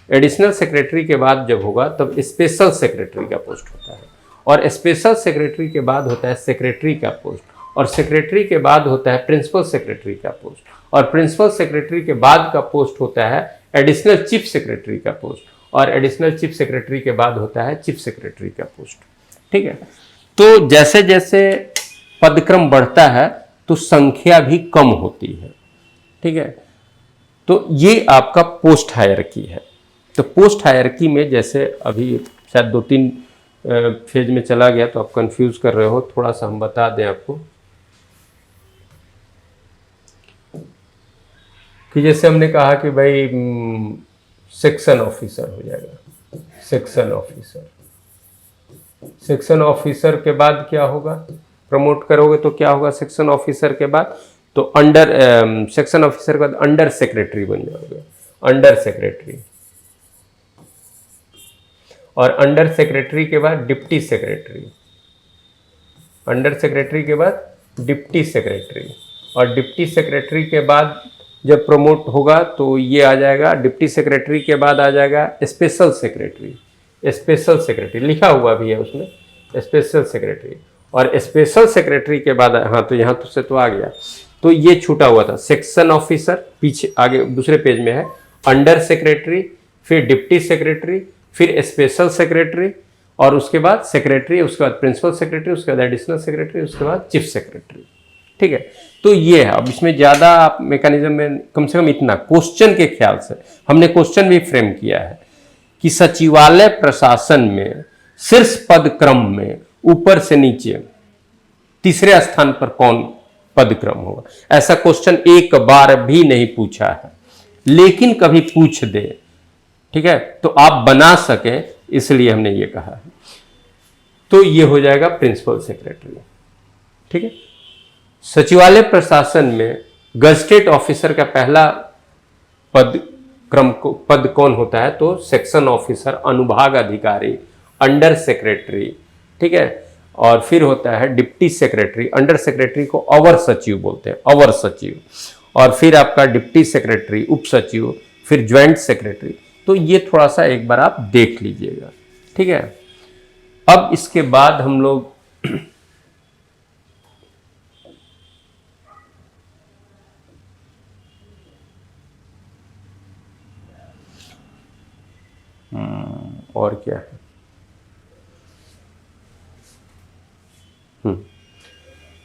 एडिशनल सेक्रेटरी के बाद जब होगा तब स्पेशल सेक्रेटरी का पोस्ट होता है, और स्पेशल सेक्रेटरी के बाद होता है सेक्रेटरी का पोस्ट, और सेक्रेटरी के बाद होता है प्रिंसिपल सेक्रेटरी का पोस्ट, और प्रिंसिपल सेक्रेटरी के बाद का पोस्ट होता है एडिशनल चीफ सेक्रेटरी का पोस्ट, और एडिशनल चीफ सेक्रेटरी के बाद होता है चीफ सेक्रेटरी का पोस्ट। ठीक है, तो जैसे जैसे पदक्रम बढ़ता है तो संख्या भी कम होती है। ठीक है, तो ये आपका पोस्ट हायरार्की है। तो पोस्ट हायरार्की में जैसे अभी शायद 2-3 फेज में चला गया तो आप कंफ्यूज कर रहे हो, थोड़ा सा हम बता दें आपको कि जैसे हमने कहा कि भाई सेक्शन ऑफिसर हो जाएगा, सेक्शन ऑफिसर। सेक्शन ऑफिसर के बाद क्या होगा, प्रमोट करोगे तो क्या होगा सेक्शन ऑफिसर के बाद, तो अंडर सेक्शन ऑफिसर के बाद अंडर सेक्रेटरी बन जाओगे, अंडर सेक्रेटरी, और अंडर सेक्रेटरी के बाद डिप्टी सेक्रेटरी, अंडर सेक्रेटरी के बाद डिप्टी सेक्रेटरी, और डिप्टी सेक्रेटरी के बाद जब प्रमोट होगा तो ये आ जाएगा, डिप्टी सेक्रेटरी के बाद आ जाएगा स्पेशल सेक्रेटरी, स्पेशल सेक्रेटरी लिखा हुआ भी है उसमें, स्पेशल सेक्रेटरी, और स्पेशल सेक्रेटरी के बाद, हाँ तो यहाँ तो से तो आ गया, तो ये छूटा हुआ था सेक्शन ऑफिसर, पीछे आगे दूसरे पेज में है अंडर सेक्रेटरी, फिर डिप्टी सेक्रेटरी, फिर स्पेशल सेक्रेटरी, और उसके बाद सेक्रेटरी, उसके बाद प्रिंसिपल सेक्रेटरी, उसके बाद एडिशनल सेक्रेटरी, उसके बाद चीफ सेक्रेटरी। ठीक है, तो ये है। अब इसमें ज़्यादा आप मैकेनिज्म में कम से कम इतना क्वेश्चन के ख्याल से हमने क्वेश्चन भी फ्रेम किया है कि सचिवालय प्रशासन में शीर्ष पद क्रम में ऊपर से नीचे तीसरे स्थान पर कौन पद क्रम होगा, ऐसा क्वेश्चन एक बार भी नहीं पूछा है, लेकिन कभी पूछ दे, ठीक है, तो आप बना सके इसलिए हमने ये कहा है। तो ये हो जाएगा प्रिंसिपल सेक्रेटरी। ठीक है, सचिवालय प्रशासन में गजटेड ऑफिसर का पहला पद कौन होता है, तो सेक्शन ऑफिसर, अनुभाग अधिकारी, अंडर सेक्रेटरी। ठीक है, और फिर होता है डिप्टी सेक्रेटरी, अंडर सेक्रेटरी को अवर सचिव बोलते हैं, अवर सचिव, और फिर आपका डिप्टी सेक्रेटरी, उप सचिव, फिर ज्वाइंट सेक्रेटरी। तो ये थोड़ा सा एक बार आप देख लीजिएगा। ठीक है, अब इसके बाद हम लोग और क्या है,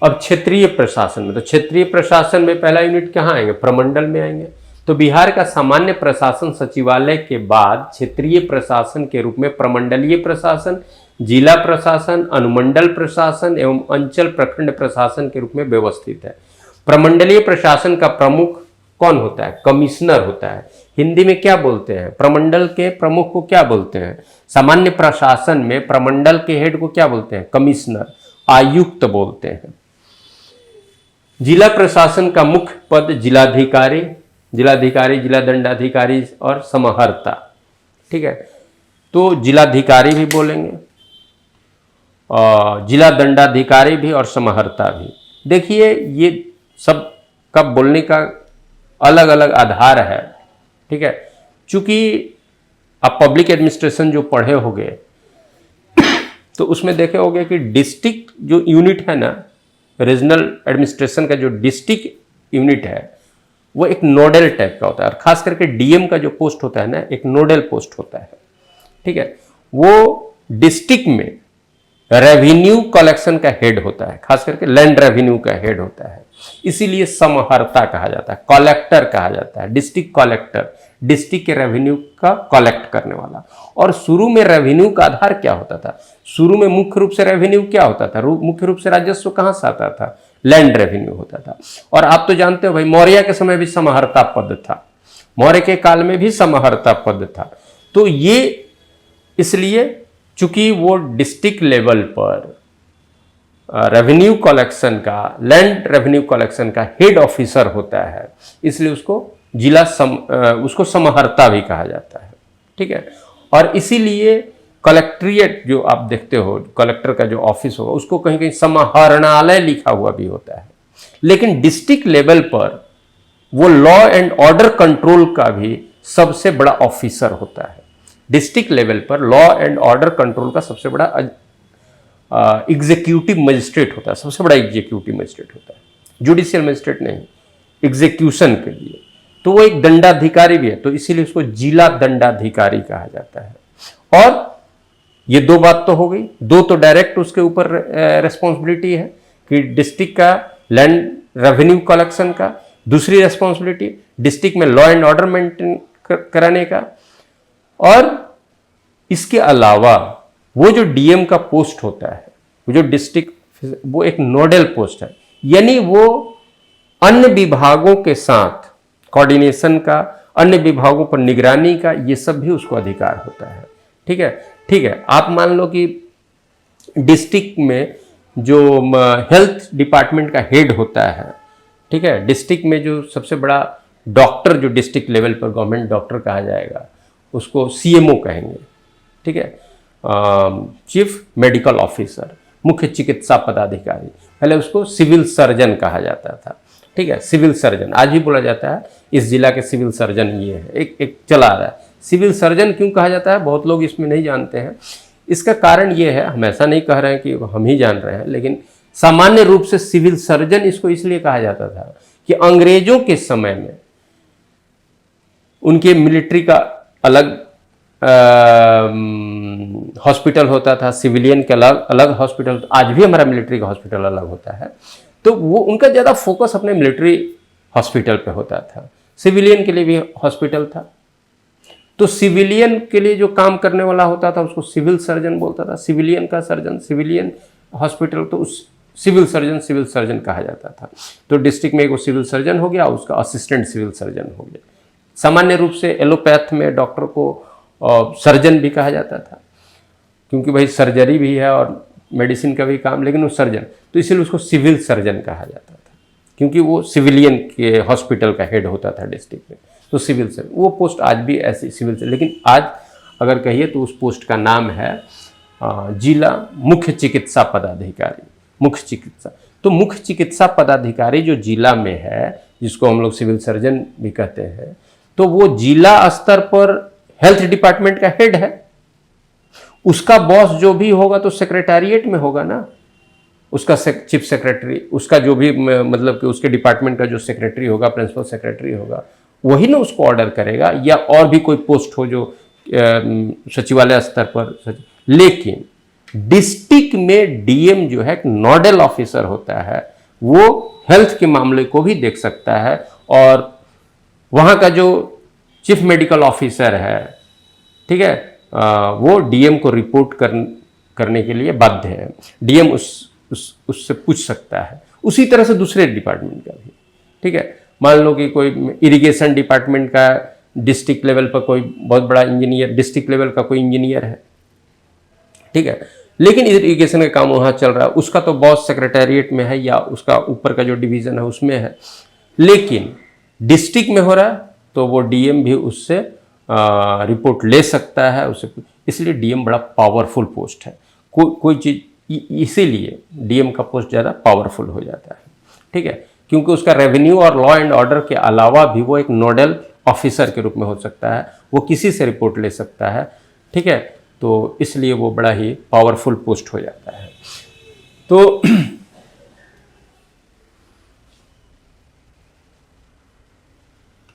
अब क्षेत्रीय प्रशासन में, तो क्षेत्रीय प्रशासन में पहला यूनिट कहाँ आएंगे, प्रमंडल में आएंगे। तो बिहार का सामान्य प्रशासन सचिवालय के बाद क्षेत्रीय प्रशासन के रूप में प्रमंडलीय प्रशासन, जिला प्रशासन, अनुमंडल प्रशासन एवं अंचल प्रखंड प्रशासन के रूप में व्यवस्थित है। प्रमंडलीय प्रशासन का प्रमुख कौन होता है, कमिश्नर होता है। हिंदी में क्या बोलते हैं, प्रमंडल के प्रमुख को क्या बोलते हैं, सामान्य प्रशासन में प्रमंडल के हेड को क्या बोलते हैं, कमिश्नर, आयुक्त बोलते हैं। जिला प्रशासन का मुख्य पद जिलाधिकारी, जिलाधिकारी, जिला दंडाधिकारी और समाहर्ता। ठीक है, तो जिलाधिकारी भी बोलेंगे और जिला दंडाधिकारी भी और समाहर्ता भी। देखिए ये सब का बोलने का अलग अलग आधार है। ठीक है, चूंकि आप पब्लिक एडमिनिस्ट्रेशन जो पढ़े होंगे तो उसमें देखे होंगे कि डिस्ट्रिक्ट जो यूनिट है ना, रीजनल एडमिनिस्ट्रेशन का जो डिस्ट्रिक्ट यूनिट है वो एक नोडल टाइप का होता है, और खास करके डीएम का जो पोस्ट होता है ना, एक नोडल पोस्ट होता है। ठीक है, वो डिस्ट्रिक्ट में रेवेन्यू कलेक्शन का हेड होता है, खास करके लैंड रेवेन्यू का हेड होता है, इसीलिए समाहर्ता कहा जाता है, कलेक्टर कहा जाता है, डिस्ट्रिक्ट कलेक्टर, डिस्ट्रिक्ट के रेवेन्यू का कलेक्ट करने वाला। और शुरू में रेवेन्यू का आधार क्या होता था? शुरू में मुख्य रूप से रेवेन्यू क्या होता था? मुख्य रूप से राजस्व कहां से आता था? लैंड रेवेन्यू होता था। और आप तो जानते हो भाई, मौर्य के समय भी समाहर्ता पद था, मौर्य के काल में भी समाहर्ता पद था। तो ये इसलिए चूंकि वो डिस्ट्रिक्ट लेवल पर रेवेन्यू कलेक्शन का, लैंड रेवेन्यू कलेक्शन का हेड ऑफिसर होता है, इसलिए उसको उसको समाहर्ता भी कहा जाता है। ठीक है, और इसीलिए कलेक्ट्रेट जो आप देखते हो, कलेक्टर का जो ऑफिस होगा, उसको कहीं कहीं समाहरणालय लिखा हुआ भी होता है। लेकिन डिस्ट्रिक्ट लेवल पर वो लॉ एंड ऑर्डर कंट्रोल का भी सबसे बड़ा ऑफिसर होता है। डिस्ट्रिक्ट लेवल पर लॉ एंड ऑर्डर कंट्रोल का सबसे बड़ा एग्जीक्यूटिव मजिस्ट्रेट होता है, सबसे बड़ा एग्जीक्यूटिव मजिस्ट्रेट होता है, जुडिशियल मजिस्ट्रेट नहीं, एग्जीक्यूशन के लिए। तो वो एक दंडाधिकारी भी है, तो इसीलिए उसको जिला दंडाधिकारी कहा जाता है। और ये दो बात तो हो गई, दो तो डायरेक्ट उसके ऊपर रेस्पॉन्सिबिलिटी है कि डिस्ट्रिक्ट का लैंड रेवेन्यू कलेक्शन का, दूसरी रेस्पॉन्सिबिलिटी डिस्ट्रिक्ट में लॉ एंड ऑर्डर मेंटेन कराने का। और इसके अलावा वो जो डीएम का पोस्ट होता है, वो जो डिस्ट्रिक्ट, वो एक नोडल पोस्ट है, यानी वो अन्य विभागों के साथ कोऑर्डिनेशन का, अन्य विभागों पर निगरानी का, ये सब भी उसको अधिकार होता है। ठीक है, ठीक है, आप मान लो कि डिस्ट्रिक्ट में जो हेल्थ डिपार्टमेंट का हेड होता है, ठीक है, डिस्ट्रिक्ट में जो सबसे बड़ा डॉक्टर, जो डिस्ट्रिक्ट लेवल पर गवर्नमेंट डॉक्टर कहा जाएगा, उसको सीएमओ कहेंगे। ठीक है, चीफ मेडिकल ऑफिसर, मुख्य चिकित्सा पदाधिकारी, पहले उसको सिविल सर्जन कहा जाता था। ठीक है, सिविल सर्जन आज भी बोला जाता है, इस जिला के सिविल सर्जन ये है, एक चला आ रहा है। सिविल सर्जन क्यों कहा जाता है, बहुत लोग इसमें नहीं जानते हैं। इसका कारण ये है, हम ऐसा नहीं कह रहे हैं कि हम ही जान रहे हैं, लेकिन सामान्य रूप से सिविल सर्जन इसको इसलिए कहा जाता था कि अंग्रेजों के समय में उनके मिलिट्री का अलग हॉस्पिटल होता था, सिविलियन के अलग अलग हॉस्पिटल। आज भी हमारा मिलिट्री का हॉस्पिटल अलग होता है, तो वो उनका ज़्यादा फोकस अपने मिलिट्री हॉस्पिटल पे होता था। सिविलियन के लिए भी हॉस्पिटल था, तो सिविलियन के लिए जो काम करने वाला होता था उसको सिविल सर्जन बोलता था। सिविलियन का सर्जन, सिविलियन हॉस्पिटल, तो उस सिविल सर्जन कहा जाता था। तो डिस्ट्रिक्ट में एक सिविल सर्जन हो गया, उसका असिस्टेंट सिविल सर्जन हो गया। सामान्य रूप से एलोपैथ में डॉक्टर को सर्जन भी कहा जाता था, क्योंकि भाई सर्जरी भी है और मेडिसिन का भी काम, लेकिन वो सर्जन, तो इसलिए उसको सिविल सर्जन कहा जाता था, क्योंकि वो सिविलियन के हॉस्पिटल का हेड होता था डिस्ट्रिक्ट में। तो सिविल सर्जन, वो पोस्ट आज भी ऐसी सिविल सर्जन, लेकिन आज अगर कहिए तो उस पोस्ट का नाम है जिला मुख्य चिकित्सा पदाधिकारी, मुख्य चिकित्सा। तो मुख्य चिकित्सा पदाधिकारी जो जिला में है, जिसको हम लोग सिविल सर्जन भी कहते हैं, तो वो जिला स्तर पर हेल्थ डिपार्टमेंट का हेड है। उसका बॉस जो भी होगा तो सेक्रेटेरिएट में होगा ना, उसका चीफ सेक्रेटरी, उसका जो भी मतलब कि उसके डिपार्टमेंट का जो सेक्रेटरी होगा, प्रिंसिपल सेक्रेटरी होगा, वही ना उसको ऑर्डर करेगा, या और भी कोई पोस्ट हो जो सचिवालय स्तर पर। लेकिन डिस्ट्रिक्ट में डीएम जो है एक नोडल ऑफिसर होता है, वो हेल्थ के मामले को भी देख सकता है, और वहाँ का जो चीफ मेडिकल ऑफिसर है, ठीक है, वो डीएम को रिपोर्ट करने के लिए बाध्य है। डीएम उससे पूछ सकता है। उसी तरह से दूसरे डिपार्टमेंट का भी, ठीक है, मान लो कि कोई इरिगेशन डिपार्टमेंट का डिस्ट्रिक्ट लेवल पर कोई बहुत बड़ा इंजीनियर, डिस्ट्रिक्ट लेवल का कोई इंजीनियर है, ठीक है, लेकिन इरिगेशन का काम वहाँ चल रहा है, उसका तो बॉस सेक्रेटेरिएट में है या उसका ऊपर का जो डिवीज़न है उसमें है। लेकिन डिस्ट्रिक्ट में हो रहा है तो वो डीएम भी उससे रिपोर्ट ले सकता है उसे, इसलिए डीएम बड़ा पावरफुल पोस्ट है। कोई चीज़ इसीलिए डीएम का पोस्ट ज़्यादा पावरफुल हो जाता है, ठीक है, क्योंकि उसका रेवेन्यू और लॉ एंड ऑर्डर के अलावा भी वो एक नोडल ऑफिसर के रूप में हो सकता है, वो किसी से रिपोर्ट ले सकता है, ठीक है, तो इसलिए वो बड़ा ही पावरफुल पोस्ट हो जाता है। तो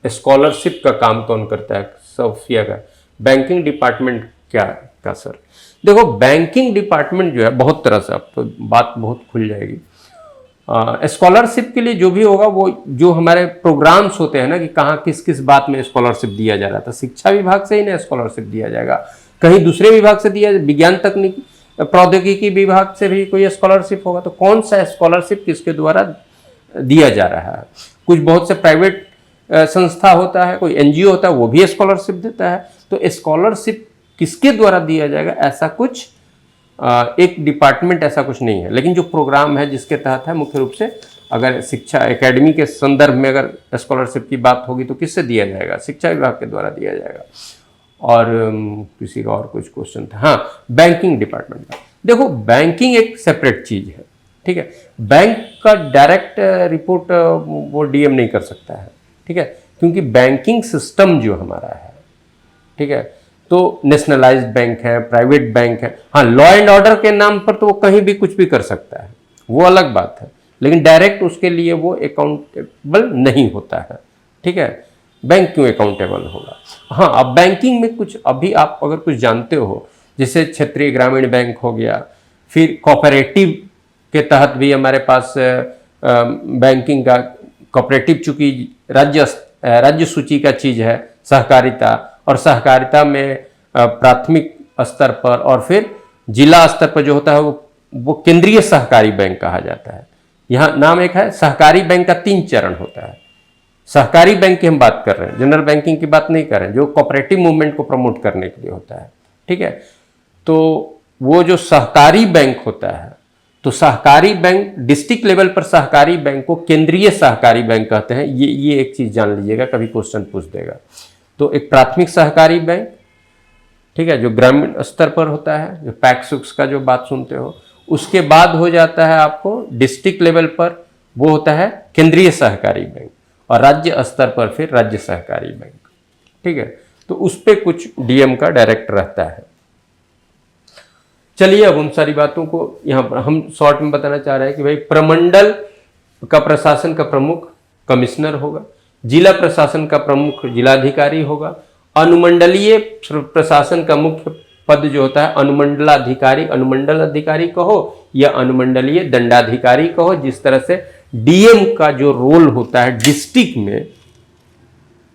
स्कॉलरशिप का काम कौन करता है? सोफिया का बैंकिंग डिपार्टमेंट क्या का सर? देखो बैंकिंग डिपार्टमेंट जो है बहुत तरह से, अब तो बात बहुत खुल जाएगी। स्कॉलरशिप के लिए जो भी होगा वो जो हमारे प्रोग्राम्स होते हैं ना कि कहाँ किस किस बात में स्कॉलरशिप दिया जा रहा था, शिक्षा विभाग से ही ना स्कॉलरशिप दिया जाएगा, कहीं दूसरे विभाग से दिया, विज्ञान तकनीकी प्रौद्योगिकी विभाग से भी कोई स्कॉलरशिप होगा, तो कौन सा स्कॉलरशिप किसके द्वारा दिया जा रहा है? कुछ बहुत से प्राइवेट संस्था होता है, कोई एनजीओ होता है, वो भी स्कॉलरशिप देता है, तो स्कॉलरशिप किसके द्वारा दिया जाएगा ऐसा कुछ एक डिपार्टमेंट ऐसा कुछ नहीं है। लेकिन जो प्रोग्राम है जिसके तहत है, मुख्य रूप से अगर शिक्षा एकेडमी के संदर्भ में अगर स्कॉलरशिप की बात होगी तो किससे दिया जाएगा? शिक्षा विभाग के द्वारा दिया जाएगा। और किसी का और कुछ क्वेश्चन था, हाँ बैंकिंग डिपार्टमेंट का। देखो बैंकिंग एक सेपरेट चीज है, ठीक है, बैंक का डायरेक्ट रिपोर्ट वो डीएम नहीं कर सकता है, ठीक है, क्योंकि बैंकिंग सिस्टम जो हमारा है, ठीक है, तो नेशनलाइज्ड बैंक है, प्राइवेट बैंक है, हाँ लॉ एंड ऑर्डर के नाम पर तो वो कहीं भी कुछ भी कर सकता है, वो अलग बात है, लेकिन डायरेक्ट उसके लिए वो अकाउंटेबल नहीं होता है, ठीक है। बैंक क्यों अकाउंटेबल होगा? हाँ, अब बैंकिंग में कुछ अभी आप अगर कुछ जानते हो, जैसे क्षेत्रीय ग्रामीण बैंक हो गया, फिर कोऑपरेटिव के तहत भी हमारे पास बैंकिंग का कोऑपरेटिव, चूंकि राज्य सूची का चीज है सहकारिता, और सहकारिता में प्राथमिक स्तर पर और फिर जिला स्तर पर जो होता है वो केंद्रीय सहकारी बैंक कहा जाता है। यहाँ नाम एक है, सहकारी बैंक का 3 चरण होता है। सहकारी बैंक की हम बात कर रहे हैं, जनरल बैंकिंग की बात नहीं कर रहे हैं, जो कोऑपरेटिव मूवमेंट को प्रमोट करने के लिए होता है, ठीक है। तो वो जो सहकारी बैंक होता है, तो सहकारी बैंक डिस्ट्रिक्ट लेवल पर सहकारी बैंक को केंद्रीय सहकारी बैंक कहते हैं। ये एक चीज जान लीजिएगा, कभी क्वेश्चन पूछ देगा। तो एक प्राथमिक सहकारी बैंक, ठीक है, जो ग्रामीण स्तर पर होता है, जो पैक्स का जो बात सुनते हो, उसके बाद हो जाता है आपको डिस्ट्रिक्ट लेवल पर वो होता है केंद्रीय सहकारी बैंक, और राज्य स्तर पर फिर राज्य सहकारी बैंक, ठीक है। तो उस पर कुछ डीएम का डायरेक्ट रहता है। चलिए अब उन सारी बातों को यहाँ पर हम शॉर्ट में बताना चाह रहे हैं कि भाई प्रमंडल का प्रशासन का प्रमुख कमिश्नर होगा, जिला प्रशासन का प्रमुख जिलाधिकारी होगा, अनुमंडलीय प्रशासन का मुख्य पद जो होता है अनुमंडलाधिकारी, अनुमंडल अधिकारी कहो या अनुमंडलीय दंडाधिकारी कहो, जिस तरह से डीएम का जो रोल होता है डिस्ट्रिक्ट में,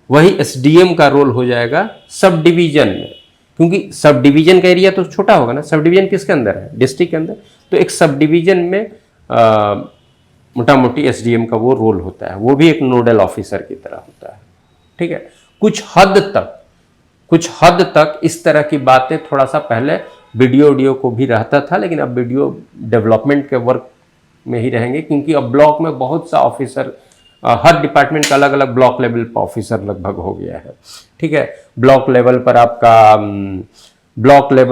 वही एसडीएम का रोल हो जाएगा सब डिवीजन में, क्योंकि सब डिवीजन का एरिया तो छोटा होगा ना। सब डिवीजन किसके अंदर है? डिस्ट्रिक्ट के अंदर। तो एक सब डिवीजन में मोटा मोटी एसडीएम का वो रोल होता है, वो भी एक नोडल ऑफिसर की तरह होता है, ठीक है। कुछ हद तक इस तरह की बातें थोड़ा सा पहले वीडियो को भी रहता था, लेकिन अब वीडियो डेवलपमेंट के वर्क में ही रहेंगे, क्योंकि अब ब्लॉक में बहुत सा ऑफिसर, हर डिपार्टमेंट का अलग अलग ब्लॉक लेवल पर ऑफिसर लगभग हो गया है, ठीक है। ब्लॉक लेवल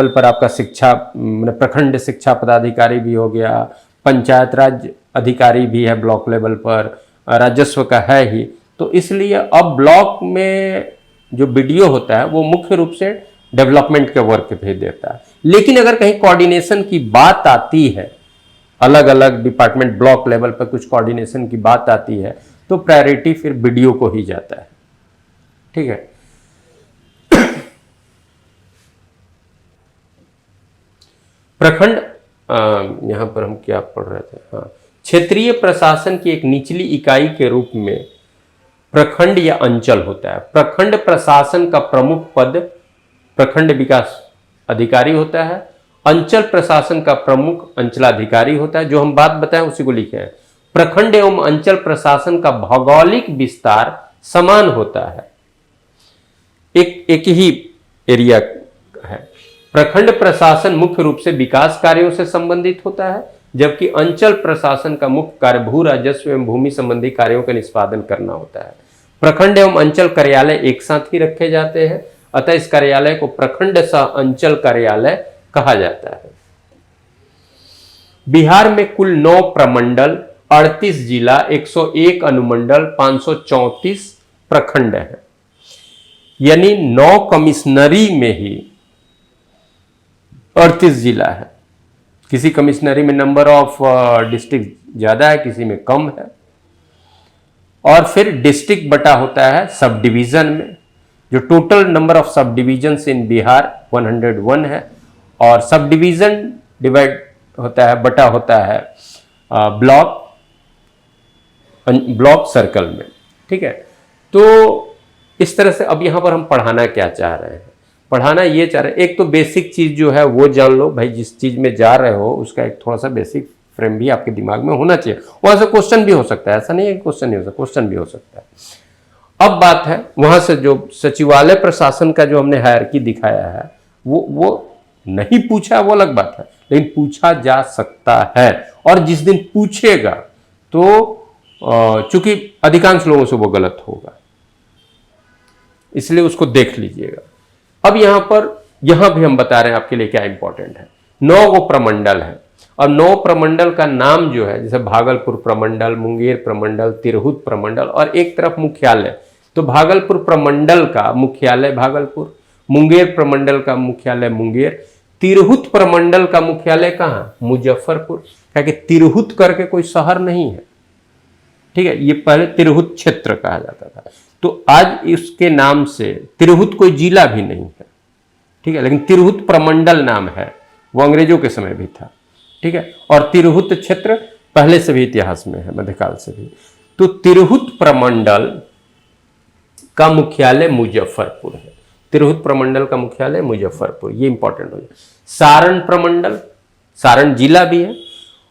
पर आपका शिक्षा प्रखंड शिक्षा पदाधिकारी भी हो गया, पंचायत राज अधिकारी भी है ब्लॉक लेवल पर, राजस्व का है ही। तो इसलिए अब ब्लॉक में जो वीडियो होता है वो मुख्य रूप से डेवलपमेंट के वर्क भेज देता है। लेकिन अगर कहीं कोऑर्डिनेशन की बात आती है, अलग अलग डिपार्टमेंट ब्लॉक लेवल पर कुछ कोऑर्डिनेशन की बात आती है, तो प्रायोरिटी फिर वीडियो को ही जाता है, ठीक है। प्रखंड, यहां पर हम क्या पढ़ रहे थे, हाँ, क्षेत्रीय प्रशासन की एक निचली इकाई के रूप में प्रखंड या अंचल होता है। प्रखंड प्रशासन का प्रमुख पद प्रखंड विकास अधिकारी होता है। अंचल प्रशासन का प्रमुख अंचलाधिकारी होता है। जो हम बात बताएं उसी को लिखे हैं। प्रखंड एवं अंचल प्रशासन का भौगोलिक विस्तार समान होता है, एक ही एरिया है। प्रखंड प्रशासन मुख्य रूप से विकास कार्यों से संबंधित होता है, जबकि अंचल प्रशासन का मुख्य कार्य भू राजस्व एवं भूमि संबंधी कार्यों का निष्पादन करना होता है। प्रखंड एवं अंचल कार्यालय एक साथ ही रखे जाते हैं, अतः इस कार्यालय को प्रखंड सह अंचल कार्यालय कहा जाता है। बिहार में कुल 9 प्रमंडल, 38 जिला, 101 अनुमंडल, 534 प्रखंड है, यानी 9 कमिश्नरी में ही 38 जिला है। किसी कमिश्नरी में नंबर ऑफ डिस्ट्रिक्ट ज्यादा है, किसी में कम है। और फिर डिस्ट्रिक्ट बटा होता है सब डिवीजन में, जो total number of sub division in Bihar 101 है, और सब डिवीजन डिवाइड होता है, बटा होता है ब्लॉक सर्कल में। ठीक है, तो इस तरह से अब यहां पर हम पढ़ाना क्या चाह रहे हैं? पढ़ाना ये चाह रहे हैं, एक तो बेसिक चीज जो है वो जान लो भाई, जिस चीज में जा रहे हो उसका एक थोड़ा सा बेसिक फ्रेम भी आपके दिमाग में होना चाहिए। वहां से क्वेश्चन भी हो सकता है, ऐसा नहीं है कि क्वेश्चन नहीं हो सकता, क्वेश्चन भी हो सकता है। अब बात है वहां से जो सचिवालय प्रशासन का जो हमने हायरार्की दिखाया है वो नहीं पूछा, वो अलग बात है, लेकिन पूछा जा सकता है। और जिस दिन पूछेगा तो चूंकि अधिकांश लोगों से वो गलत होगा, इसलिए उसको देख लीजिएगा। अब यहां भी हम बता रहे हैं आपके लिए क्या इंपॉर्टेंट है। 9 गो प्रमंडल है, और 9 प्रमंडल का नाम जो है, जैसे भागलपुर प्रमंडल, मुंगेर प्रमंडल, तिरहुत प्रमंडल, और एक तरफ मुख्यालय। तो भागलपुर प्रमंडल का मुख्यालय भागलपुर, मुंगेर प्रमंडल का मुख्यालय मुंगेर, तिरहुत प्रमंडल का मुख्यालय कहां? मुजफ्फरपुर। क्या कि तिरहुत करके कोई शहर नहीं है, ठीक है, ये पहले तिरहुत क्षेत्र कहा जाता था। तो आज इसके नाम से तिरहुत कोई जिला भी नहीं है, ठीक है, लेकिन तिरहुत प्रमंडल नाम है, वो अंग्रेजों के समय भी था। ठीक है, और तिरहुत क्षेत्र पहले से भी इतिहास में है, मध्यकाल से भी। तो तिरहुत प्रमंडल का मुख्यालय मुजफ्फरपुर है, तिरहुत प्रमंडल का मुख्यालय मुजफ्फरपुर, ये इंपॉर्टेंट हो जाए। सारण प्रमंडल, सारण जिला भी है,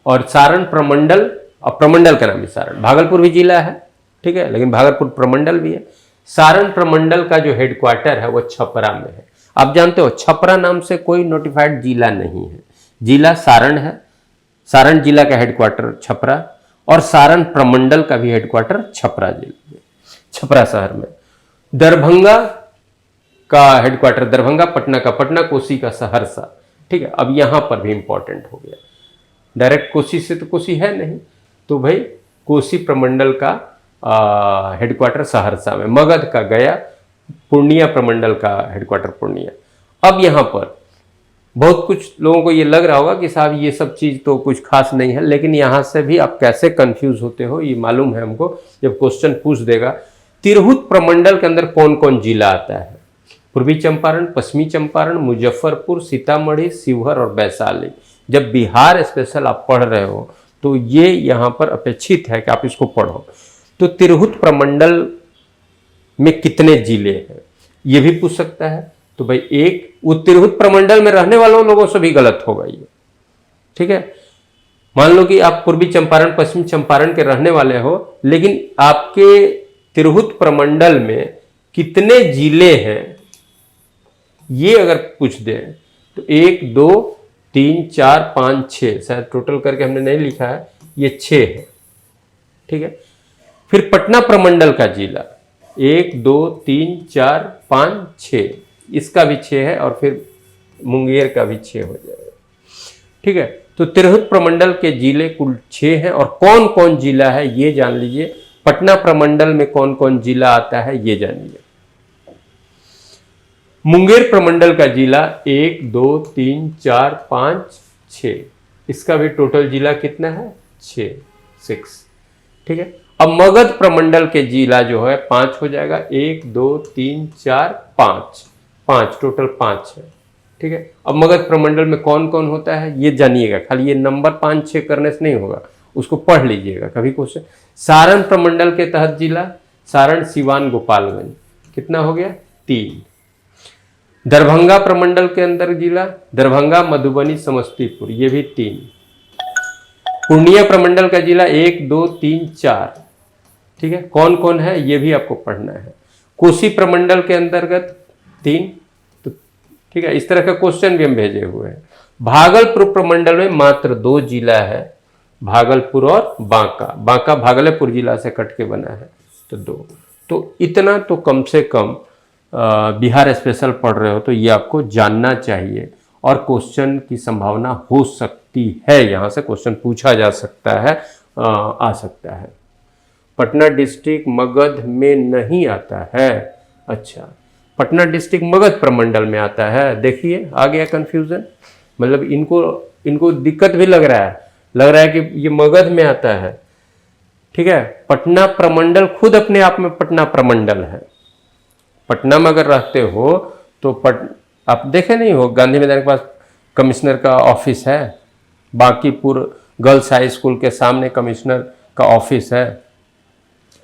और सारण प्रमंडल, और प्रमंडल का नाम भी सारण, भागलपुर भी जिला है, ठीक है, लेकिन भागलपुर प्रमंडल भी है। सारण प्रमंडल का जो हेडक्वार्टर है वो छपरा में है। आप जानते हो छपरा नाम से कोई नोटिफाइड जिला नहीं है, जिला सारण है, सारण जिला का हेडक्वार्टर छपरा, और सारण प्रमंडल का भी हेडक्वार्टर छपरा जिला में, छपरा शहर में। दरभंगा का हेडक्वार्टर दरभंगा, पटना का पटना, कोसी का सहरसा। ठीक है, अब यहां पर भी इंपॉर्टेंट हो गया, डायरेक्ट कोसी से तो कोसी है नहीं, तो भाई कोसी प्रमंडल का हेडक्वार्टर सहरसा में, मगध का गया, पूर्णिया प्रमंडल का हेडक्वार्टर पूर्णिया। अब यहां पर बहुत कुछ लोगों को ये लग रहा होगा कि साहब ये सब चीज तो कुछ खास नहीं है, लेकिन यहां से भी आप कैसे कंफ्यूज होते हो ये मालूम है हमको, जब क्वेश्चन पूछ देगा। तिरहुत प्रमंडल के अंदर कौन कौन जिला आता है? पूर्वी चंपारण, पश्चिमी चंपारण, मुजफ्फरपुर, सीतामढ़ी, शिवहर और वैशाली। जब बिहार स्पेशल आप पढ़ रहे हो तो ये यहां पर अपेक्षित है कि आप इसको पढ़ो। तो तिरहुत प्रमंडल में कितने जिले हैं ये भी पूछ सकता है। तो भाई एक, वो तिरहुत प्रमंडल में रहने वालों लोगों से भी गलत होगा ये, ठीक है। मान लो कि आप पूर्वी चंपारण, पश्चिमी चंपारण के रहने वाले हो, लेकिन आपके तिरहुत प्रमंडल में कितने जिले हैं ये अगर पूछ दे तो 1 2 3 4 5 6, शायद टोटल करके हमने नहीं लिखा है, ये 6 है, ठीक है। फिर पटना प्रमंडल का जिला 1 2 3 4 5 6, इसका भी 6 है, और फिर मुंगेर का भी 6 हो जाएगा, ठीक है। तो तिरहुत प्रमंडल के जिले कुल 6 हैं, और कौन कौन जिला है ये जान लीजिए। पटना प्रमंडल में कौन कौन जिला आता है ये जानिए। मुंगेर प्रमंडल का जिला 1 2 3 4 5 6, इसका भी टोटल जिला कितना है? 6, ठीक है। अब मगध प्रमंडल के जिला जो है 5 हो जाएगा, 1 2 3 4 5, टोटल 5 है, ठीक है। अब मगध प्रमंडल में कौन कौन होता है ये जानिएगा, खाली ये नंबर 5 6 करने से नहीं होगा, उसको पढ़ लीजिएगा कभी क्वेश्चन। सारण प्रमंडल के तहत जिला सारण, सिवान, गोपालगंज, कितना हो गया? 3। दरभंगा प्रमंडल के अंदर जिला दरभंगा, मधुबनी, समस्तीपुर, ये भी 3। पूर्णिया प्रमंडल का जिला 1 2 3 4, ठीक है। कौन कौन है ये भी आपको पढ़ना है। कोसी प्रमंडल के अंतर्गत 3, तो ठीक है, इस तरह का क्वेश्चन भी हम भेजे हुए हैं। भागलपुर प्रमंडल में मात्र 2 जिला है, भागलपुर और बांका। बांका भागलपुर जिला से कट के बना है, तो 2। तो इतना तो कम से कम बिहार स्पेशल पढ़ रहे हो तो ये आपको जानना चाहिए, और क्वेश्चन की संभावना हो सकती है, यहाँ से क्वेश्चन पूछा जा सकता है, आ सकता है। पटना डिस्ट्रिक्ट मगध में नहीं आता है। अच्छा, पटना डिस्ट्रिक्ट मगध प्रमंडल में आता है। देखिए आ गया कंफ्यूजन, मतलब इनको दिक्कत भी लग रहा है कि ये मगध में आता है। ठीक है, पटना प्रमंडल खुद अपने आप में पटना प्रमंडल है। पटना में अगर रहते हो तो आप देखे नहीं हो गांधी मैदान के पास कमिश्नर का ऑफिस है, बांकीपुर गर्ल्स हाई स्कूल के सामने कमिश्नर का ऑफिस है।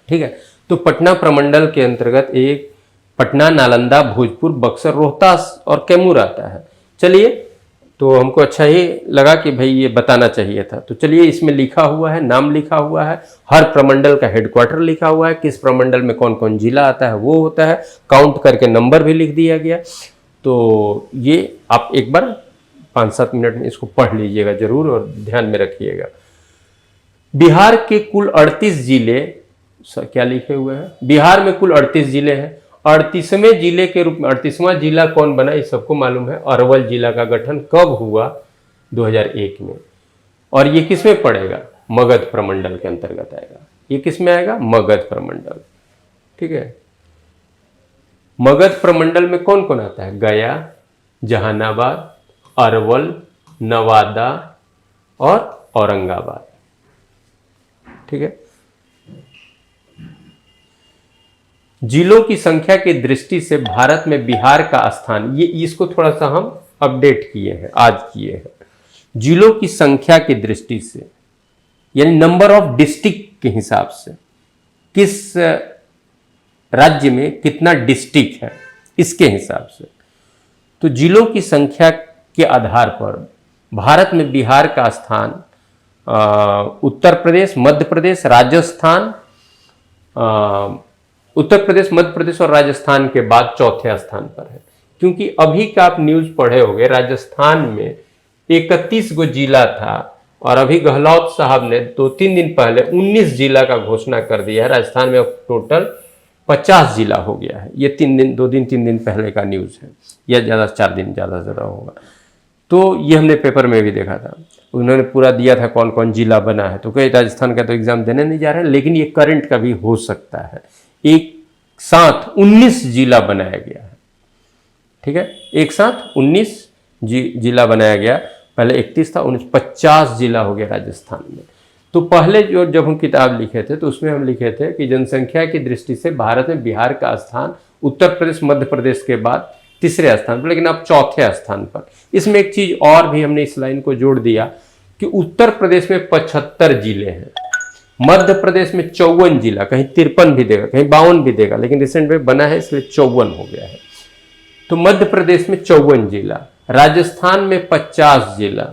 ठीक है, तो पटना प्रमंडल के अंतर्गत एक पटना, नालंदा, भोजपुर, बक्सर, रोहतास और कैमूर आता है। चलिए, तो हमको अच्छा ही लगा कि भाई ये बताना चाहिए था। तो चलिए, इसमें लिखा हुआ है, नाम लिखा हुआ है, हर प्रमंडल का हेडक्वार्टर लिखा हुआ है, किस प्रमंडल में कौन कौन जिला आता है वो होता है, काउंट करके नंबर भी लिख दिया गया। तो ये आप एक बार 5-7 मिनट में इसको पढ़ लीजिएगा जरूर और ध्यान में रखिएगा। बिहार के कुल 38 जिले, क्या लिखे हुए हैं, बिहार में कुल 38 जिले हैं। 38वें जिले के रूप में 38वां जिला कौन बना ये सबको मालूम है। अरवल जिला का गठन कब हुआ? 2001 में। और ये किस में पड़ेगा? मगध प्रमंडल के अंतर्गत आएगा। ये किस में आएगा? मगध प्रमंडल। ठीक है, मगध प्रमंडल में कौन कौन आता है? गया, जहानाबाद, अरवल, नवादा और औरंगाबाद। ठीक है, जिलों की संख्या की दृष्टि से भारत में बिहार का स्थान, ये इसको थोड़ा सा हम अपडेट किए हैं, आज किए हैं। जिलों की संख्या की दृष्टि से यानी नंबर ऑफ डिस्ट्रिक्ट के हिसाब से, किस राज्य में कितना डिस्ट्रिक्ट है इसके हिसाब से, तो जिलों की संख्या के आधार पर भारत में बिहार का स्थान उत्तर प्रदेश, मध्य प्रदेश, राजस्थान, उत्तर प्रदेश, मध्य प्रदेश और राजस्थान के बाद चौथे स्थान पर है। क्योंकि अभी का आप न्यूज पढ़े होंगे, राजस्थान में 31 गो जिला था और अभी गहलोत साहब ने 2-3 दिन पहले 19 जिला का घोषणा कर दिया है। राजस्थान में अब टोटल 50 जिला हो गया है। ये 3 दिन पहले का न्यूज है, या ज़्यादा 4 दिन ज़्यादा होगा। तो ये हमने पेपर में भी देखा था, उन्होंने पूरा दिया था कौन कौन जिला बना है। तो कई राजस्थान का तो एग्जाम देने नहीं जा रहे हैं, लेकिन ये करंट का भी हो सकता है। एक साथ 19 जिला बनाया गया है। ठीक है, एक साथ 19 जिला बनाया गया। पहले 31 था, 19, 50 जिला हो गया राजस्थान में। तो पहले जब हम किताब लिखे थे तो उसमें हम लिखे थे कि जनसंख्या की दृष्टि से भारत में बिहार का स्थान उत्तर प्रदेश, मध्य प्रदेश के बाद तीसरे स्थान पर, लेकिन अब चौथे स्थान पर। इसमें एक चीज और भी हमने इस लाइन को जोड़ दिया कि उत्तर प्रदेश में 75 जिले हैं, मध्य प्रदेश में 54 जिला, कहीं 53 भी देगा, कहीं 52 भी देगा, लेकिन रिसेंट में बना है इसलिए 54 हो गया है। तो मध्य प्रदेश में 54 जिला, राजस्थान में 50 जिला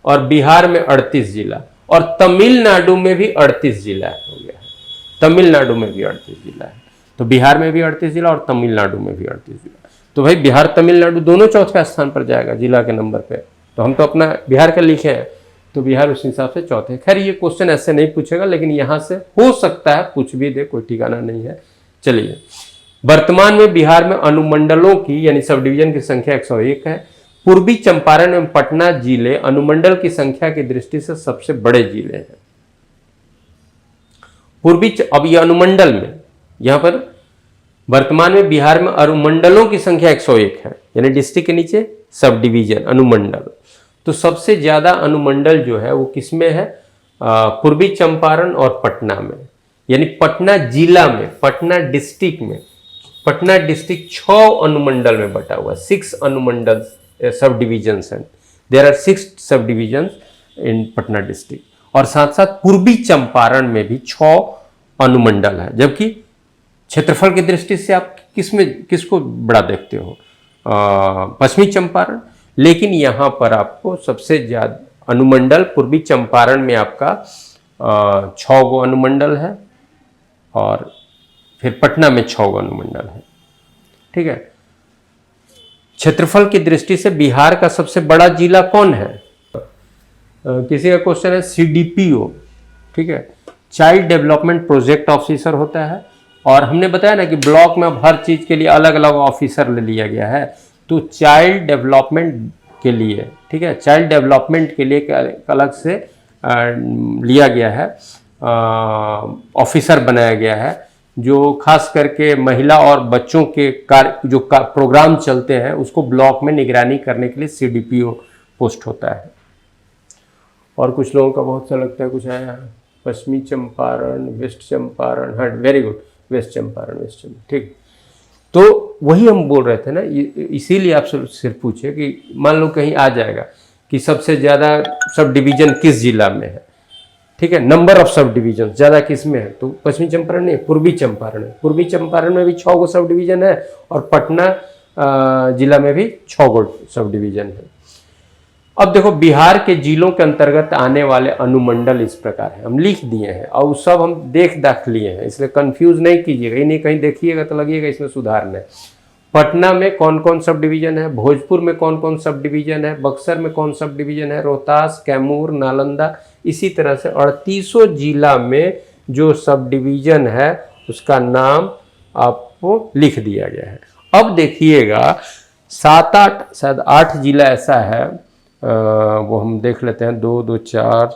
और बिहार में 38 जिला और तमिलनाडु में भी 38 जिला हो गया है। तमिलनाडु में भी 38 जिला है। तो बिहार में भी 38 जिला और तमिलनाडु में भी 38 जिला। तो भाई बिहार तमिलनाडु दोनों चौथे स्थान पर जाएगा जिला के नंबर पे। तो हम तो अपना बिहार का लिखे हैं, तो बिहार उस हिसाब से चौथे। खैर ये क्वेश्चन ऐसे नहीं पूछेगा, लेकिन यहाँ से हो सकता है पूछ भी दे, कोई ठिकाना नहीं है। चलिए, वर्तमान में बिहार में अनुमंडलों की यानी सब डिवीजन की संख्या 101 है। पूर्वी चंपारण एवं पटना जिले अनुमंडल की संख्या की दृष्टि से सबसे बड़े जिले हैं। अब ये अनुमंडल में, यहां पर वर्तमान में बिहार में अनुमंडलों की संख्या 101 है, यानी डिस्ट्रिक्ट के नीचे सब डिवीजन अनुमंडल। तो सबसे ज्यादा अनुमंडल जो है वो किसमें है? पूर्वी चंपारण और पटना में, यानी पटना जिला में, पटना डिस्ट्रिक्ट में। पटना डिस्ट्रिक्ट 6 अनुमंडल में बटा हुआ, 6 अनुमंडल सब डिविजन्स हैं। देयर आर 6 सब डिविजन्स इन पटना डिस्ट्रिक्ट। और साथ साथ पूर्वी चंपारण में भी 6 अनुमंडल है। जबकि क्षेत्रफल की दृष्टि से आप किसको बड़ा देखते हो? पश्चिमी चंपारण। लेकिन यहाँ पर आपको सबसे ज्यादा अनुमंडल पूर्वी चंपारण में आपका 6 गो अनुमंडल है और फिर पटना में 6 गो अनुमंडल है। ठीक है, क्षेत्रफल की दृष्टि से बिहार का सबसे बड़ा जिला कौन है? किसी का क्वेश्चन है, CDPO। ठीक है, चाइल्ड डेवलपमेंट प्रोजेक्ट ऑफिसर होता है और हमने बताया ना कि ब्लॉक में अब हर चीज़ के लिए अलग अलग ऑफिसर ले लिया गया है। तो चाइल्ड डेवलपमेंट के लिए, ठीक है, चाइल्ड डेवलपमेंट के लिए अलग से लिया गया है, ऑफिसर बनाया गया है, जो खास करके महिला और बच्चों के कार्य जो प्रोग्राम चलते हैं उसको ब्लॉक में निगरानी करने के लिए सीडीपीओ पोस्ट होता है। और कुछ लोगों का बहुत सा लगता है कुछ आया, पश्चिमी चंपारण, वेस्ट चंपारण, हाँ वेरी गुड, वेस्ट चंपारण, ठीक। तो वही हम बोल रहे थे ना, इसीलिए आप सिर्फ पूछे कि मान लो कहीं आ जाएगा कि सबसे ज़्यादा सब डिवीज़न किस जिला में है, ठीक है, नंबर ऑफ सब डिवीजन ज़्यादा किस में है, तो पश्चिमी चंपारण नहीं, पूर्वी चंपारण है। पूर्वी चंपारण में भी 6 गो सब डिवीजन है और पटना जिला में भी 6 गो सब डिवीजन है। अब देखो बिहार के जिलों के अंतर्गत आने वाले अनुमंडल इस प्रकार है, हम लिख दिए हैं और सब हम देख लिए हैं, इसलिए कंफ्यूज नहीं कीजिएगा, इन्हें कहीं देखिएगा तो लगेगा इसमें सुधारना है। पटना में कौन कौन सब डिवीजन है, भोजपुर में कौन कौन सब डिवीजन है, बक्सर में कौन सब डिवीजन है, रोहतास, कैमूर, नालंदा, इसी तरह से 38 जिला में जो सब डिवीजन है उसका नाम आपको लिख दिया गया है। अब देखिएगा 7-8 शायद 8 जिला ऐसा है, वो हम देख लेते हैं, 2, 2, 4,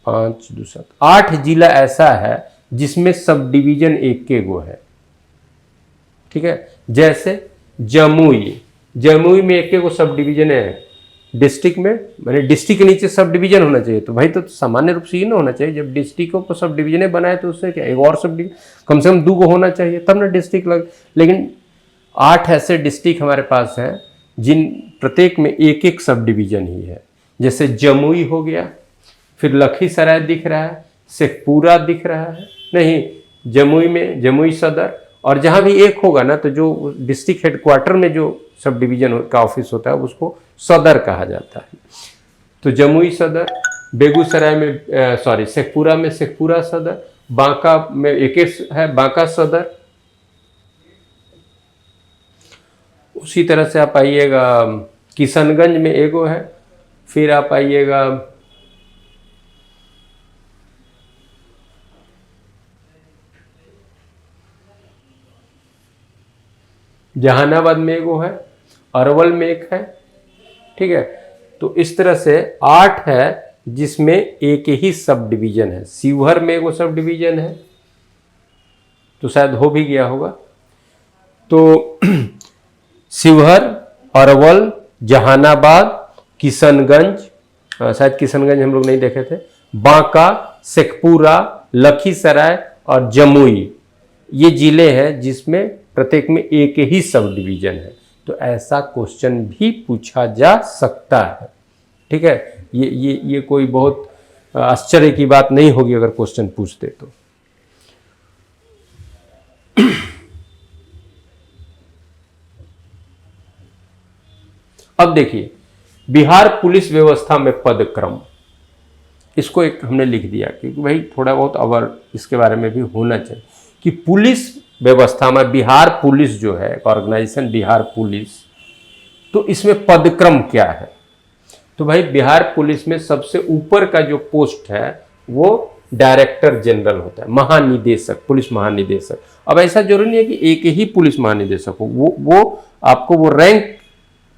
5, 2, 7, 8 जिला ऐसा है जिसमें सब डिवीजन एक के गो है, ठीक है। जैसे जमुई में एक के गो सब डिवीजन है, डिस्ट्रिक्ट में, मैंने डिस्ट्रिक्ट के नीचे सब डिवीजन होना चाहिए, तो भाई तो सामान्य रूप से ये ना होना चाहिए, जब डिस्ट्रिक्टों को सब डिवीजन बनाए तो उससे क्या एक और सब डिवीजन कम से कम 2 गो होना चाहिए तब ना डिस्ट्रिक्ट लग। लेकिन 8 ऐसे डिस्ट्रिक्ट हमारे पास हैं जिन प्रत्येक में एक एक सब डिवीजन ही है। जैसे जमुई हो गया, फिर लखीसराय दिख रहा है, शेखपुरा दिख रहा है, नहीं जमुई में जमुई सदर, और जहाँ भी एक होगा ना तो जो डिस्ट्रिक्ट हेडक्वार्टर में जो सब डिवीजन का ऑफिस होता है उसको सदर कहा जाता है। तो जमुई सदर, बेगूसराय में शेखपुरा में शेखपुरा सदर, बांका में एक है बांका सदर, उसी तरह से आप आइएगा किशनगंज में एगो है, फिर आप आइएगा जहानाबाद में एगो है, अरवल में एक है, ठीक है। तो इस तरह से 8 है जिसमें एक ही सब डिवीजन है। शिवहर में एगो सब डिवीजन है, तो शायद हो भी गया होगा। तो शिवहर, अरवल, जहानाबाद, किशनगंज, शायद किशनगंज हम लोग नहीं देखे थे, बांका, शेखपुरा, लखीसराय और जमुई, ये जिले हैं जिसमें प्रत्येक में एक ही सब डिवीजन है। तो ऐसा क्वेश्चन भी पूछा जा सकता है, ठीक है। ये कोई बहुत आश्चर्य की बात नहीं होगी अगर क्वेश्चन पूछते तो। अब देखिए बिहार पुलिस व्यवस्था में पदक्रम, इसको एक हमने लिख दिया क्योंकि भाई थोड़ा बहुत अवर इसके बारे में भी होना चाहिए कि पुलिस व्यवस्था में बिहार पुलिस जो है ऑर्गेनाइजेशन बिहार पुलिस, तो इसमें पदक्रम क्या है। तो भाई बिहार पुलिस में सबसे ऊपर का जो पोस्ट है वो डायरेक्टर जनरल होता है, महानिदेशक, पुलिस महानिदेशक। अब ऐसा जरूरी नहीं है कि एक ही पुलिस महानिदेशक हो, वो आपको वो रैंक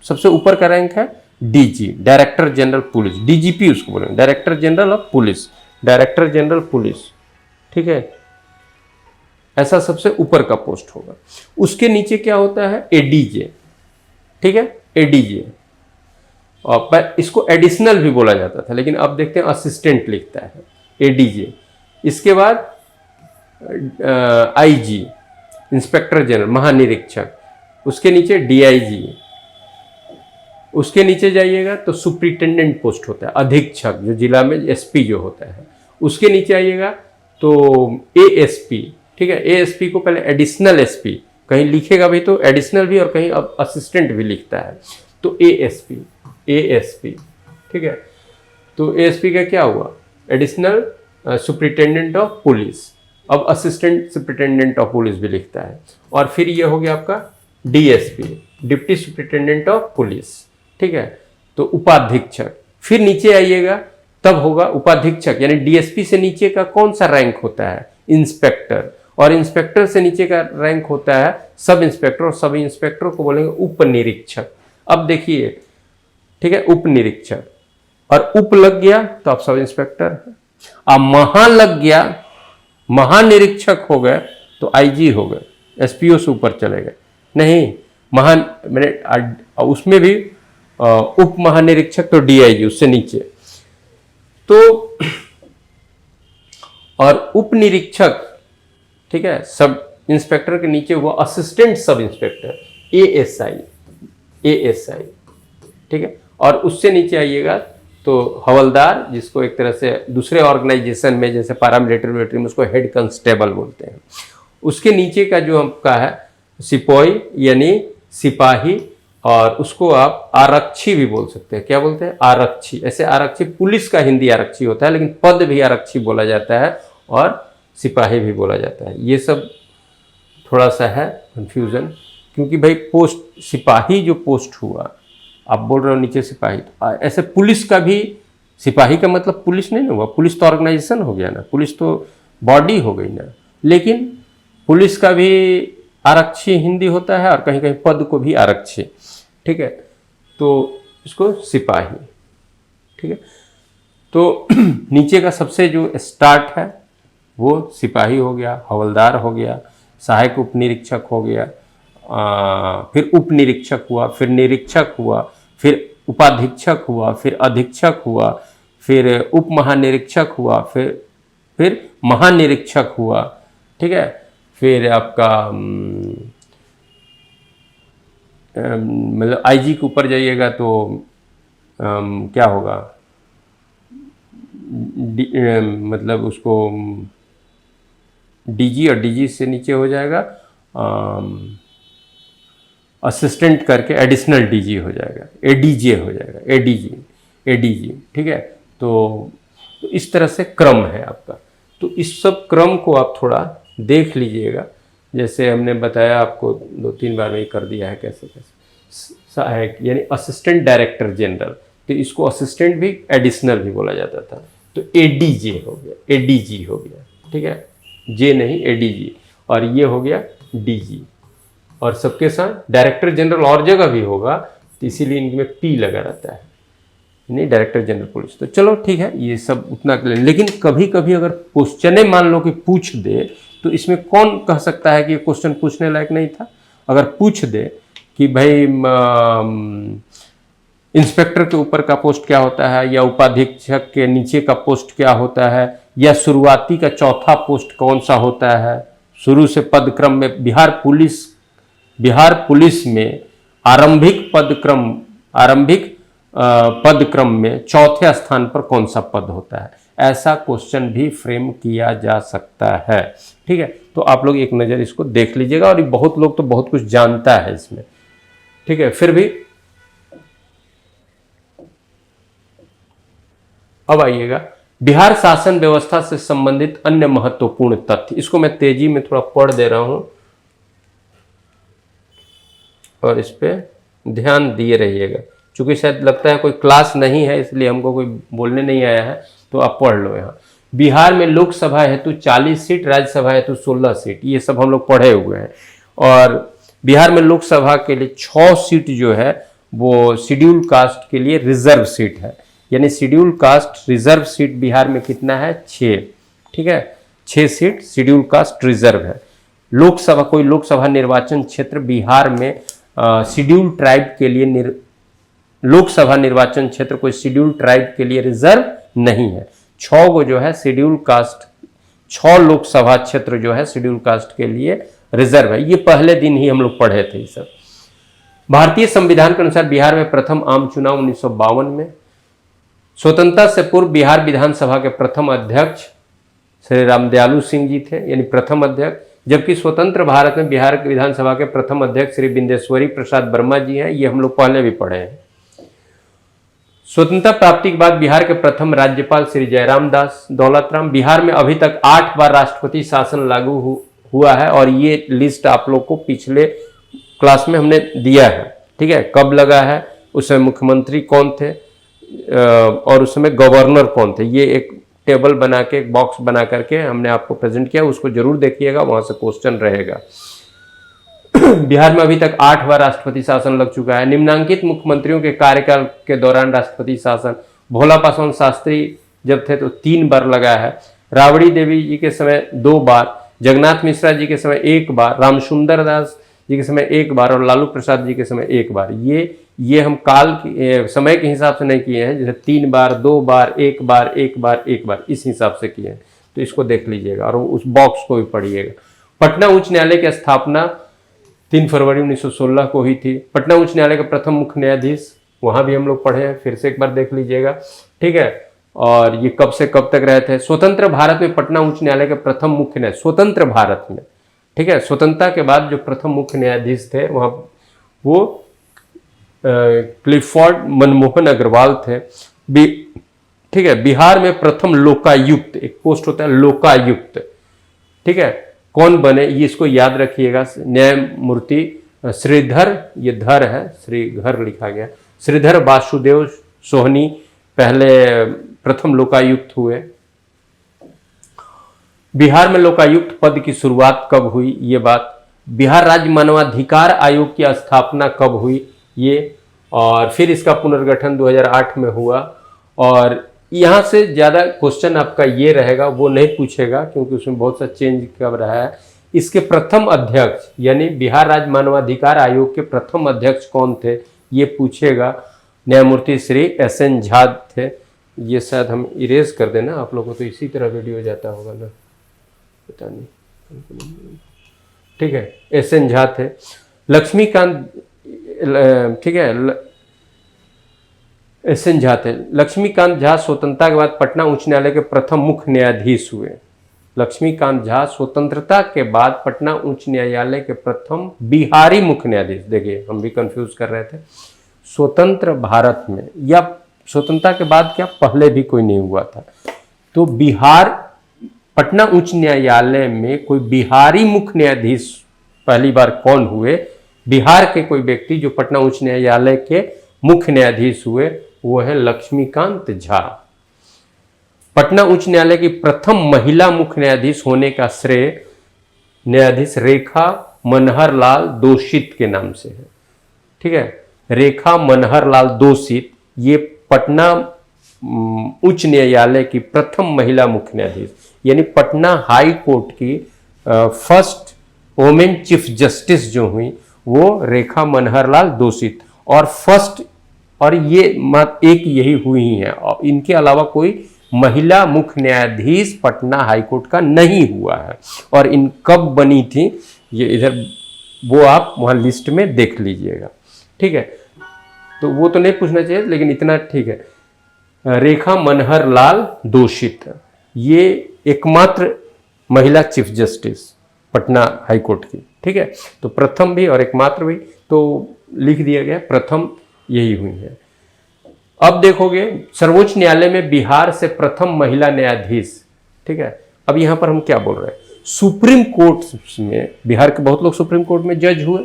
सबसे ऊपर का रैंक है DG, director general police, DGP उसको बोलेंगे, director general of police, director general police, ठीक है। ऐसा सबसे ऊपर का पोस्ट होगा। उसके नीचे क्या होता है, एडीजे, ठीक है, एडीजे, और इसको एडिशनल भी बोला जाता था लेकिन अब देखते हैं असिस्टेंट लिखता है एडीजे। इसके बाद आईजी, इंस्पेक्टर जनरल, महानिरीक्षक, उसके नीचे डीआईजी, उसके नीचे जाइएगा तो सुप्रिटेंडेंट पोस्ट होता है, अधीक्षक, जो जिला में एसपी जो होता है। उसके नीचे आइएगा तो एएसपी, ठीक है। एएसपी को पहले एडिशनल एसपी कहीं लिखेगा भी तो एडिशनल भी और कहीं अब असिस्टेंट भी लिखता है, तो एएसपी, ठीक है। तो एएसपी का क्या हुआ, एडिशनल सुप्रिटेंडेंट ऑफ पुलिस, अब असिस्टेंट सुप्रिटेंडेंट ऑफ पुलिस भी लिखता है। और फिर ये हो गया आपका DSP, deputy superintendent of police, ठीक है। तो उपाधीक्षक, फिर नीचे आइएगा तब होगा उपाधीक्षक, यानी डीएसपी से नीचे का कौन सा रैंक होता है, इंस्पेक्टर, और इंस्पेक्टर से नीचे का रैंक होता है सब इंस्पेक्टर, और सब इंस्पेक्टर को बोलेंगे उप निरीक्षक। अब देखिए, ठीक है, उप निरीक्षक, और उप लग गया तो आप सब इंस्पेक्टर हैं। अब महा लग गया, महानिरीक्षक हो गए तो आईजी हो गए, एसपीओ से ऊपर चले गए। नहीं, मैंने उसमें भी उप महानिरीक्षक तो डीआईजी, उससे नीचे। तो और उप निरीक्षक, ठीक है, सब इंस्पेक्टर के नीचे हुआ assistant sub inspector, ASI, ASI, ठीक है। और उससे नीचे आइएगा तो हवलदार, जिसको एक तरह से दूसरे ऑर्गेनाइजेशन में जैसे पैरामिलिट्री में उसको हेड कांस्टेबल बोलते हैं। उसके नीचे का जो आपका है सिपाही यानी सिपाही, और उसको आप आरक्षी भी बोल सकते हैं। क्या बोलते हैं? आरक्षी। ऐसे आरक्षी, पुलिस का हिंदी आरक्षी होता है, लेकिन पद भी आरक्षी बोला जाता है और सिपाही भी बोला जाता है। ये सब थोड़ा सा है कंफ्यूजन, क्योंकि भाई पोस्ट सिपाही जो पोस्ट हुआ, आप बोल रहे हो नीचे सिपाही, तो ऐसे पुलिस का भी, सिपाही का मतलब पुलिस नहीं ना हुआ, पुलिस तो ऑर्गेनाइजेशन हो गया ना, पुलिस तो बॉडी हो गई ना, लेकिन पुलिस का भी आरक्षी हिंदी होता है और कहीं कहीं पद को भी आरक्षी, ठीक है। तो इसको सिपाही, ठीक है। तो नीचे का सबसे जो स्टार्ट है वो सिपाही हो गया, हवलदार हो गया, सहायक उप निरीक्षक हो गया, फिर उप निरीक्षक हुआ, फिर निरीक्षक हुआ, फिर उपाधीक्षक हुआ, फिर अधीक्षक हुआ, फिर उप महानिरीक्षक हुआ, फिर महानिरीक्षक हुआ, ठीक है। फिर आपका मतलब आईजी के ऊपर जाइएगा तो क्या होगा, मतलब उसको डीजी, और डीजी से नीचे हो जाएगा असिस्टेंट करके एडिशनल डीजी हो जाएगा, एडीजे हो जाएगा, एडीजी, एडीजी, ठीक है। तो इस तरह से क्रम है आपका। तो इस सब क्रम को आप थोड़ा देख लीजिएगा, जैसे हमने बताया आपको 2-3 बार में ही कर दिया है कैसे कैसे। सहायक यानी असिस्टेंट डायरेक्टर जनरल, तो इसको असिस्टेंट भी एडिशनल भी बोला जाता था, तो एडीजे हो गया, एडीजी हो गया, ठीक है, जे नहीं एडीजी, और ये हो गया डीजी। और सबके साथ डायरेक्टर जनरल और जगह भी होगा, तो इसीलिए इनमें पी लगा रहता है, नहीं डायरेक्टर जनरल पुलिस। तो चलो ठीक है, ये सब उतना कर लें। लेकिन कभी कभी अगर क्वेश्चन मान लो कि पूछ दे, तो इसमें कौन कह सकता है कि ये क्वेश्चन पूछने लायक नहीं था? अगर पूछ दे कि भाई इंस्पेक्टर के ऊपर का पोस्ट क्या होता है, या उपाधीक्षक के नीचे का पोस्ट क्या होता है, या शुरुआती का चौथा पोस्ट कौन सा होता है, शुरू से पदक्रम में बिहार पुलिस में आरंभिक पदक्रम में चौथे स्थान पर कौन सा पद होता है, ऐसा क्वेश्चन भी फ्रेम किया जा सकता है, ठीक है। तो आप लोग एक नज़र इसको देख लीजिएगा, और बहुत लोग तो बहुत कुछ जानता है इसमें, ठीक है। फिर भी अब आइएगा बिहार शासन व्यवस्था से संबंधित अन्य महत्वपूर्ण तथ्य। इसको मैं तेजी में थोड़ा पढ़ दे रहा हूं और इस पे ध्यान दिए रहिएगा, क्योंकि शायद लगता है कोई क्लास नहीं है इसलिए हमको कोई बोलने नहीं आया है, तो आप पढ़ लो। यहाँ बिहार में लोकसभा हेतु 40 सीट, राज्यसभा हेतु 16 सीट, ये सब हम लोग पढ़े हुए हैं। और बिहार में लोकसभा के लिए 6 सीट जो है वो शेड्यूल कास्ट के लिए रिजर्व सीट है, यानी schedule caste reserve seat Bihar में कितना है? 6, ठीक है, 6 सीट शेड्यूल कास्ट रिजर्व है। लोकसभा, कोई लोकसभा निर्वाचन क्षेत्र बिहार में शेड्यूल ट्राइब के लिए लोकसभा निर्वाचन क्षेत्र कोई शेड्यूल ट्राइब के लिए रिजर्व नहीं है। 6 को जो है शेड्यूल कास्ट, 6 लोकसभा क्षेत्र जो है शेड्यूल कास्ट के लिए रिजर्व है। ये पहले दिन ही हम लोग पढ़े थे ये सब। भारतीय संविधान के अनुसार बिहार में प्रथम आम चुनाव 1952 में। स्वतंत्रता से पूर्व बिहार विधानसभा के प्रथम अध्यक्ष श्री रामदयालु सिंह जी थे, यानी प्रथम अध्यक्ष, जबकि स्वतंत्र भारत में बिहार विधानसभा के प्रथम अध्यक्ष श्री बिंदेश्वरी प्रसाद वर्मा जी हैं, ये हम लोग पहले भी पढ़े हैं। स्वतंत्रता प्राप्ति के बाद बिहार के प्रथम राज्यपाल श्री जयराम दास दौलतराम। बिहार में अभी तक 8 बार राष्ट्रपति शासन लागू हुआ है, और ये लिस्ट आप लोग को पिछले क्लास में हमने दिया है, ठीक है, कब लगा है, उस समय मुख्यमंत्री कौन थे और उस समय गवर्नर कौन थे, ये एक टेबल बना के, एक बॉक्स बना करके हमने आपको प्रेजेंट किया, उसको जरूर देखिएगा, वहां से क्वेश्चन रहेगा। बिहार में अभी तक 8 बार राष्ट्रपति शासन लग चुका है। निम्नांकित मुख्यमंत्रियों के कार्यकाल के दौरान राष्ट्रपति शासन, भोला पासवान शास्त्री जब थे तो 3 बार लगा है, राबड़ी देवी जी के समय 2 बार, जगन्नाथ मिश्रा जी के समय 1 बार, रामसुंदर दास जी के समय 1 बार और लालू प्रसाद जी के समय 1 बार। ये हम काल के समय के हिसाब से नहीं किए हैं, जैसे 3 बार, 2 बार, 1 बार, 1 बार, 1 बार, इस हिसाब से किए हैं। तो इसको देख लीजिएगा और उस बॉक्स को भी पढ़िएगा। पटना उच्च न्यायालय की स्थापना 3 फरवरी 1916 को हुई थी। पटना उच्च न्यायालय का प्रथम मुख्य न्यायाधीश, वहां भी हम लोग पढ़े हैं, फिर से एक बार देख लीजिएगा, ठीक है। और ये कब से कब तक रहे थे। स्वतंत्र भारत में पटना उच्च न्यायालय के प्रथम मुख्य न्यायाधीश, स्वतंत्र भारत में, ठीक है, स्वतंत्रता के बाद जो प्रथम मुख्य न्यायाधीश थे वहां वो क्लिफोर्ड मनमोहन अग्रवाल थे। ठीक है। बिहार में प्रथम लोकायुक्त, एक पोस्ट होता है लोकायुक्त, ठीक है, कौन बने, ये इसको याद रखिएगा, न्यायमूर्ति श्रीधर, ये धर है, श्रीधर लिखा गया, श्रीधर वासुदेव सोहनी पहले प्रथम लोकायुक्त हुए। बिहार में लोकायुक्त पद की शुरुआत कब हुई, ये बात। बिहार राज्य मानवाधिकार आयोग की स्थापना कब हुई, ये। और फिर इसका पुनर्गठन 2008 में हुआ। और यहाँ से ज़्यादा क्वेश्चन आपका ये रहेगा, वो नहीं पूछेगा क्योंकि उसमें बहुत सा चेंज कब रहा है। इसके प्रथम अध्यक्ष यानी बिहार राज्य मानवाधिकार आयोग के प्रथम अध्यक्ष कौन थे, ये पूछेगा। न्यायमूर्ति श्री SN झा थे। ये शायद हम इरेज कर देना, आप लोगों को तो इसी तरह वीडियो जाता होगा ना, पता नहीं, ठीक है। SN झा थे। लक्ष्मीकांत, ठीक है, SN झा थे। लक्ष्मीकांत झा स्वतंत्रता के बाद पटना उच्च न्यायालय के प्रथम मुख्य न्यायाधीश हुए। लक्ष्मीकांत झा स्वतंत्रता के बाद पटना उच्च न्यायालय के प्रथम बिहारी मुख्य न्यायाधीश। देखिए हम भी कंफ्यूज कर रहे थे, स्वतंत्र भारत में या स्वतंत्रता के बाद, क्या पहले भी कोई नहीं हुआ था। तो बिहार, पटना उच्च न्यायालय में कोई बिहारी मुख्य न्यायाधीश पहली बार कौन हुए, बिहार के कोई व्यक्ति जो पटना उच्च न्यायालय के मुख्य न्यायाधीश हुए, वो है लक्ष्मीकांत झा। पटना उच्च न्यायालय की प्रथम महिला मुख्य न्यायाधीश होने का श्रेय न्यायाधीश रेखा मनहर लाल दोषित के नाम से है, ठीक है। रेखा मनहर लाल दोषित, ये पटना उच्च न्यायालय की प्रथम महिला मुख्य न्यायाधीश, यानी पटना हाई कोर्ट की फर्स्ट वोमेन चीफ जस्टिस जो हुई वो रेखा मनहर लाल दोषित, और फर्स्ट, और ये मात्र एक यही हुई है, और इनके अलावा कोई महिला मुख्य न्यायाधीश पटना हाईकोर्ट का नहीं हुआ है। और इन कब बनी थी ये इधर, वो आप वहाँ लिस्ट में देख लीजिएगा, ठीक है। तो वो तो नहीं पूछना चाहिए, लेकिन इतना ठीक है। रेखा मनहर लाल दोषित, ये एकमात्र महिला चीफ जस्टिस पटना हाईकोर्ट की, ठीक है। तो प्रथम भी और एकमात्र भी तो लिख दिया गया, प्रथम यही हुई है। अब देखोगे सर्वोच्च न्यायालय में बिहार से प्रथम महिला न्यायाधीश, ठीक है। अब यहां पर हम क्या बोल रहे हैं, सुप्रीम कोर्ट में बिहार के बहुत लोग सुप्रीम कोर्ट में जज हुए,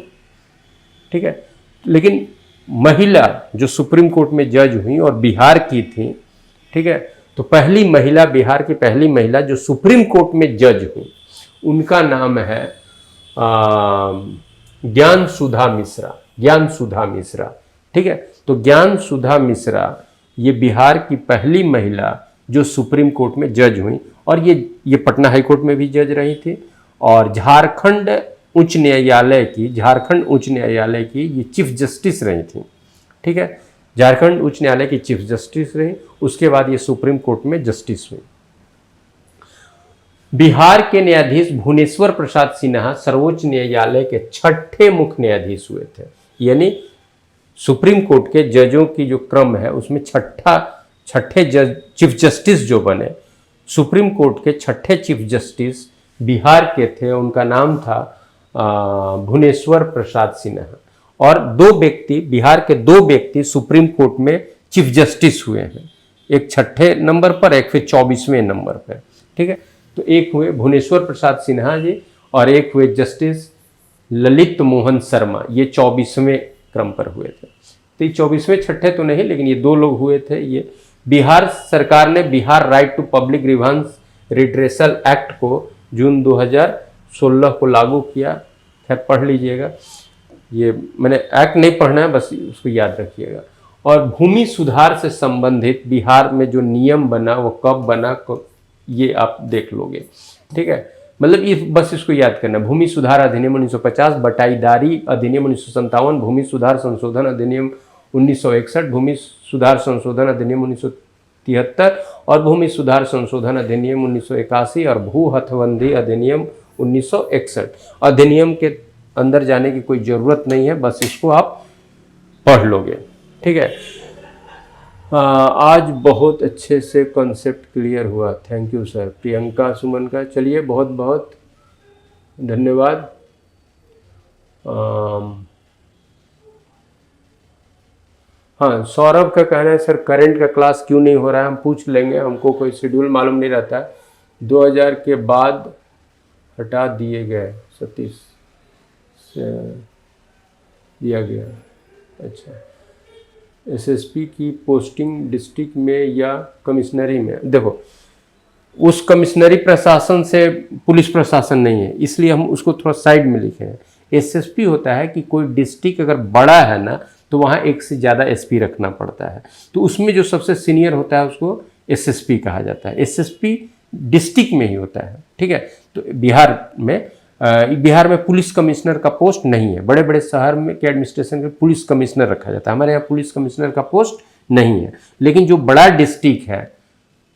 ठीक है, लेकिन महिला जो सुप्रीम कोर्ट में जज हुई और बिहार की थी, ठीक है, तो पहली महिला, बिहार की पहली महिला जो सुप्रीम कोर्ट में जज हुई, उनका नाम है ज्ञान सुधा मिश्रा। ज्ञान सुधा मिश्रा, ठीक है। तो ज्ञान सुधा मिश्रा ये बिहार की पहली महिला जो सुप्रीम कोर्ट में जज हुई, और ये पटना हाई कोर्ट में भी जज रही थी, और झारखंड उच्च न्यायालय की ये चीफ जस्टिस रही थी, ठीक है। झारखंड उच्च न्यायालय की चीफ जस्टिस रही, उसके बाद ये सुप्रीम कोर्ट में जस्टिस हुई। बिहार के न्यायाधीश भुवनेश्वर प्रसाद सिन्हा सर्वोच्च न्यायालय के 6ठे मुख्य न्यायाधीश हुए थे, यानी सुप्रीम कोर्ट के जजों की जो क्रम है उसमें छठे चीफ जस्टिस जो बने, सुप्रीम कोर्ट के 6ठे चीफ जस्टिस बिहार के थे, उनका नाम था भुवनेश्वर प्रसाद सिन्हा। और बिहार के दो व्यक्ति सुप्रीम कोर्ट में चीफ जस्टिस हुए हैं, एक 6ठे नंबर पर, एक फिर 24वें नंबर पर, ठीक है। तो एक हुए भुवनेश्वर प्रसाद सिन्हा जी, और एक हुए जस्टिस ललित मोहन शर्मा, ये 24वें क्रम पर हुए थे। तो 24वें 6ठे तो नहीं, लेकिन ये 2 लोग हुए थे, ये बिहार सरकार ने Bihar right to public grievance redressal act को जून 2016 को लागू किया। खैर पढ़ लीजिएगा, ये मैंने एक्ट नहीं पढ़ना है, बस उसको याद रखिएगा। और भूमि सुधार से संबंधित बिहार में जो नियम बना वो कब बना, ये आप देख लोगे, ठीक है। मतलब ये बस इसको याद करना, भूमि सुधार अधिनियम 1950, बटाईदारी अधिनियम 1957, भूमि सुधार संशोधन अधिनियम 1961, भूमि सुधार संशोधन अधिनियम 1973 और भूमि सुधार संशोधन अधिनियम 1981 और भू हथबंदी अधिनियम 1961। अधिनियम के अंदर जाने की कोई ज़रूरत नहीं है, बस इसको आप पढ़ लोगे, ठीक है। आज बहुत अच्छे से कॉन्सेप्ट क्लियर हुआ, थैंक यू सर। प्रियंका सुमन का, चलिए बहुत बहुत धन्यवाद। हाँ, सौरभ का कहना है सर करंट का क्लास क्यों नहीं हो रहा है, हम पूछ लेंगे, हमको कोई शेड्यूल मालूम नहीं रहता है। 2000 के बाद हटा दिए गए, सतीश से दिया गया। अच्छा, एसएसपी की पोस्टिंग डिस्ट्रिक्ट में या कमिश्नरी में? देखो, उस कमिश्नरी प्रशासन से पुलिस प्रशासन नहीं है, इसलिए हम उसको थोड़ा साइड में लिखे हैं। एसएसपी होता है कि कोई डिस्ट्रिक्ट अगर बड़ा है ना तो वहाँ एक से ज़्यादा एसपी रखना पड़ता है, तो उसमें जो सबसे सीनियर होता है उसको एसएसपी कहा जाता है। एसएसपी डिस्ट्रिक्ट में ही होता है, ठीक है। तो बिहार में पुलिस कमिश्नर का पोस्ट नहीं है। बड़े बड़े शहर में के एडमिनिस्ट्रेशन में पुलिस कमिश्नर रखा जाता है, हमारे यहाँ पुलिस कमिश्नर का पोस्ट नहीं है। लेकिन जो बड़ा डिस्ट्रिक्ट है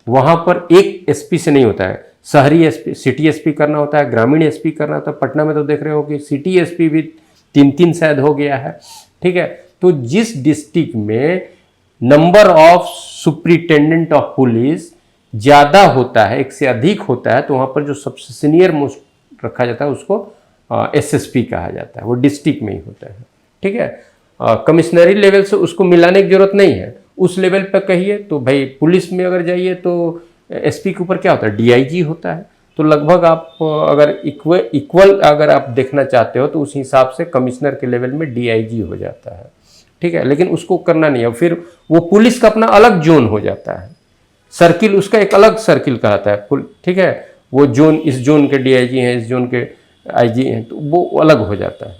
वहाँ पर एक एसपी से नहीं होता है, शहरी एसपी, सिटी एसपी करना होता है, ग्रामीण एसपी करना होता है। पटना में तो देख रहे हो कि सिटी एसपी भी 3-3 शायद हो गया है, ठीक है। तो जिस डिस्ट्रिक्ट में number of superintendent of police ज़्यादा होता है, एक से अधिक होता है, तो वहाँ पर जो सबसे सीनियर मोस्ट रखा जाता है उसको एसएसपी कहा जाता है, वो डिस्ट्रिक्ट में ही होता है, ठीक है। कमिश्नरी लेवल से उसको मिलाने की जरूरत नहीं है। उस लेवल पर कहिए तो भाई पुलिस में अगर जाइए तो एसपी के ऊपर क्या होता है, डीआईजी होता है। तो लगभग आप अगर इक्वल अगर आप देखना चाहते हो तो उस हिसाब से कमिश्नर के लेवल में डीआईजी हो जाता है, ठीक है। लेकिन उसको करना नहीं है, फिर वो पुलिस का अपना अलग जोन हो जाता है, सर्किल उसका एक अलग सर्किल कहलाता है, ठीक है। वो जोन, इस जोन के डीआईजी हैं, इस जोन के आईजी हैं, तो वो अलग हो जाता है,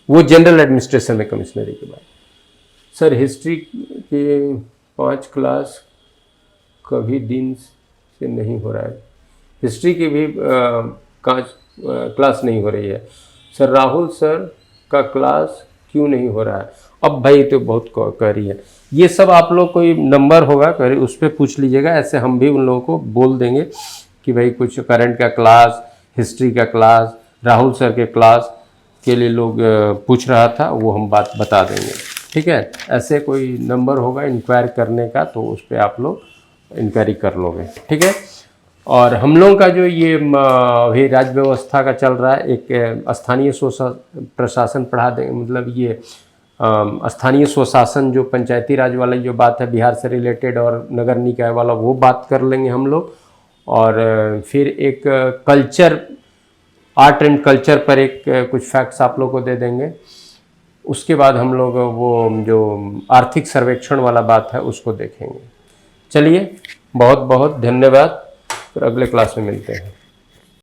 वो जनरल एडमिनिस्ट्रेशन में कमिश्नरी के बाद। सर हिस्ट्री के 5 क्लास कभी दिन से नहीं हो रहा है, हिस्ट्री की भी क्लास नहीं हो रही है। सर राहुल सर का क्लास क्यों नहीं हो रहा है? अब भाई तो बहुत कह रही है, ये सब आप लोग कोई नंबर होगा कह उस पर पूछ लीजिएगा। ऐसे हम भी उन लोगों को बोल देंगे कि भाई कुछ करंट का क्लास, हिस्ट्री का क्लास, राहुल सर के क्लास के लिए लोग पूछ रहा था, वो हम बात बता देंगे, ठीक है। ऐसे कोई नंबर होगा इंक्वायर करने का तो उस पर आप लोग इंक्वायरी कर लोगे, ठीक है। और हम लोगों का जो ये अभी राज्य व्यवस्था का चल रहा है, एक स्थानीय प्रशासन पढ़ा देंगे, मतलब ये स्थानीय स्वशासन जो पंचायती राज वाला जो बात है बिहार से रिलेटेड और नगर निकाय वाला, वो बात कर लेंगे हम लोग। और फिर एक कल्चर, आर्ट एंड कल्चर पर एक कुछ फैक्ट्स आप लोग को दे देंगे। उसके बाद हम लोग वो जो आर्थिक सर्वेक्षण वाला बात है उसको देखेंगे। चलिए बहुत बहुत धन्यवाद, फिर अगले क्लास में मिलते हैं।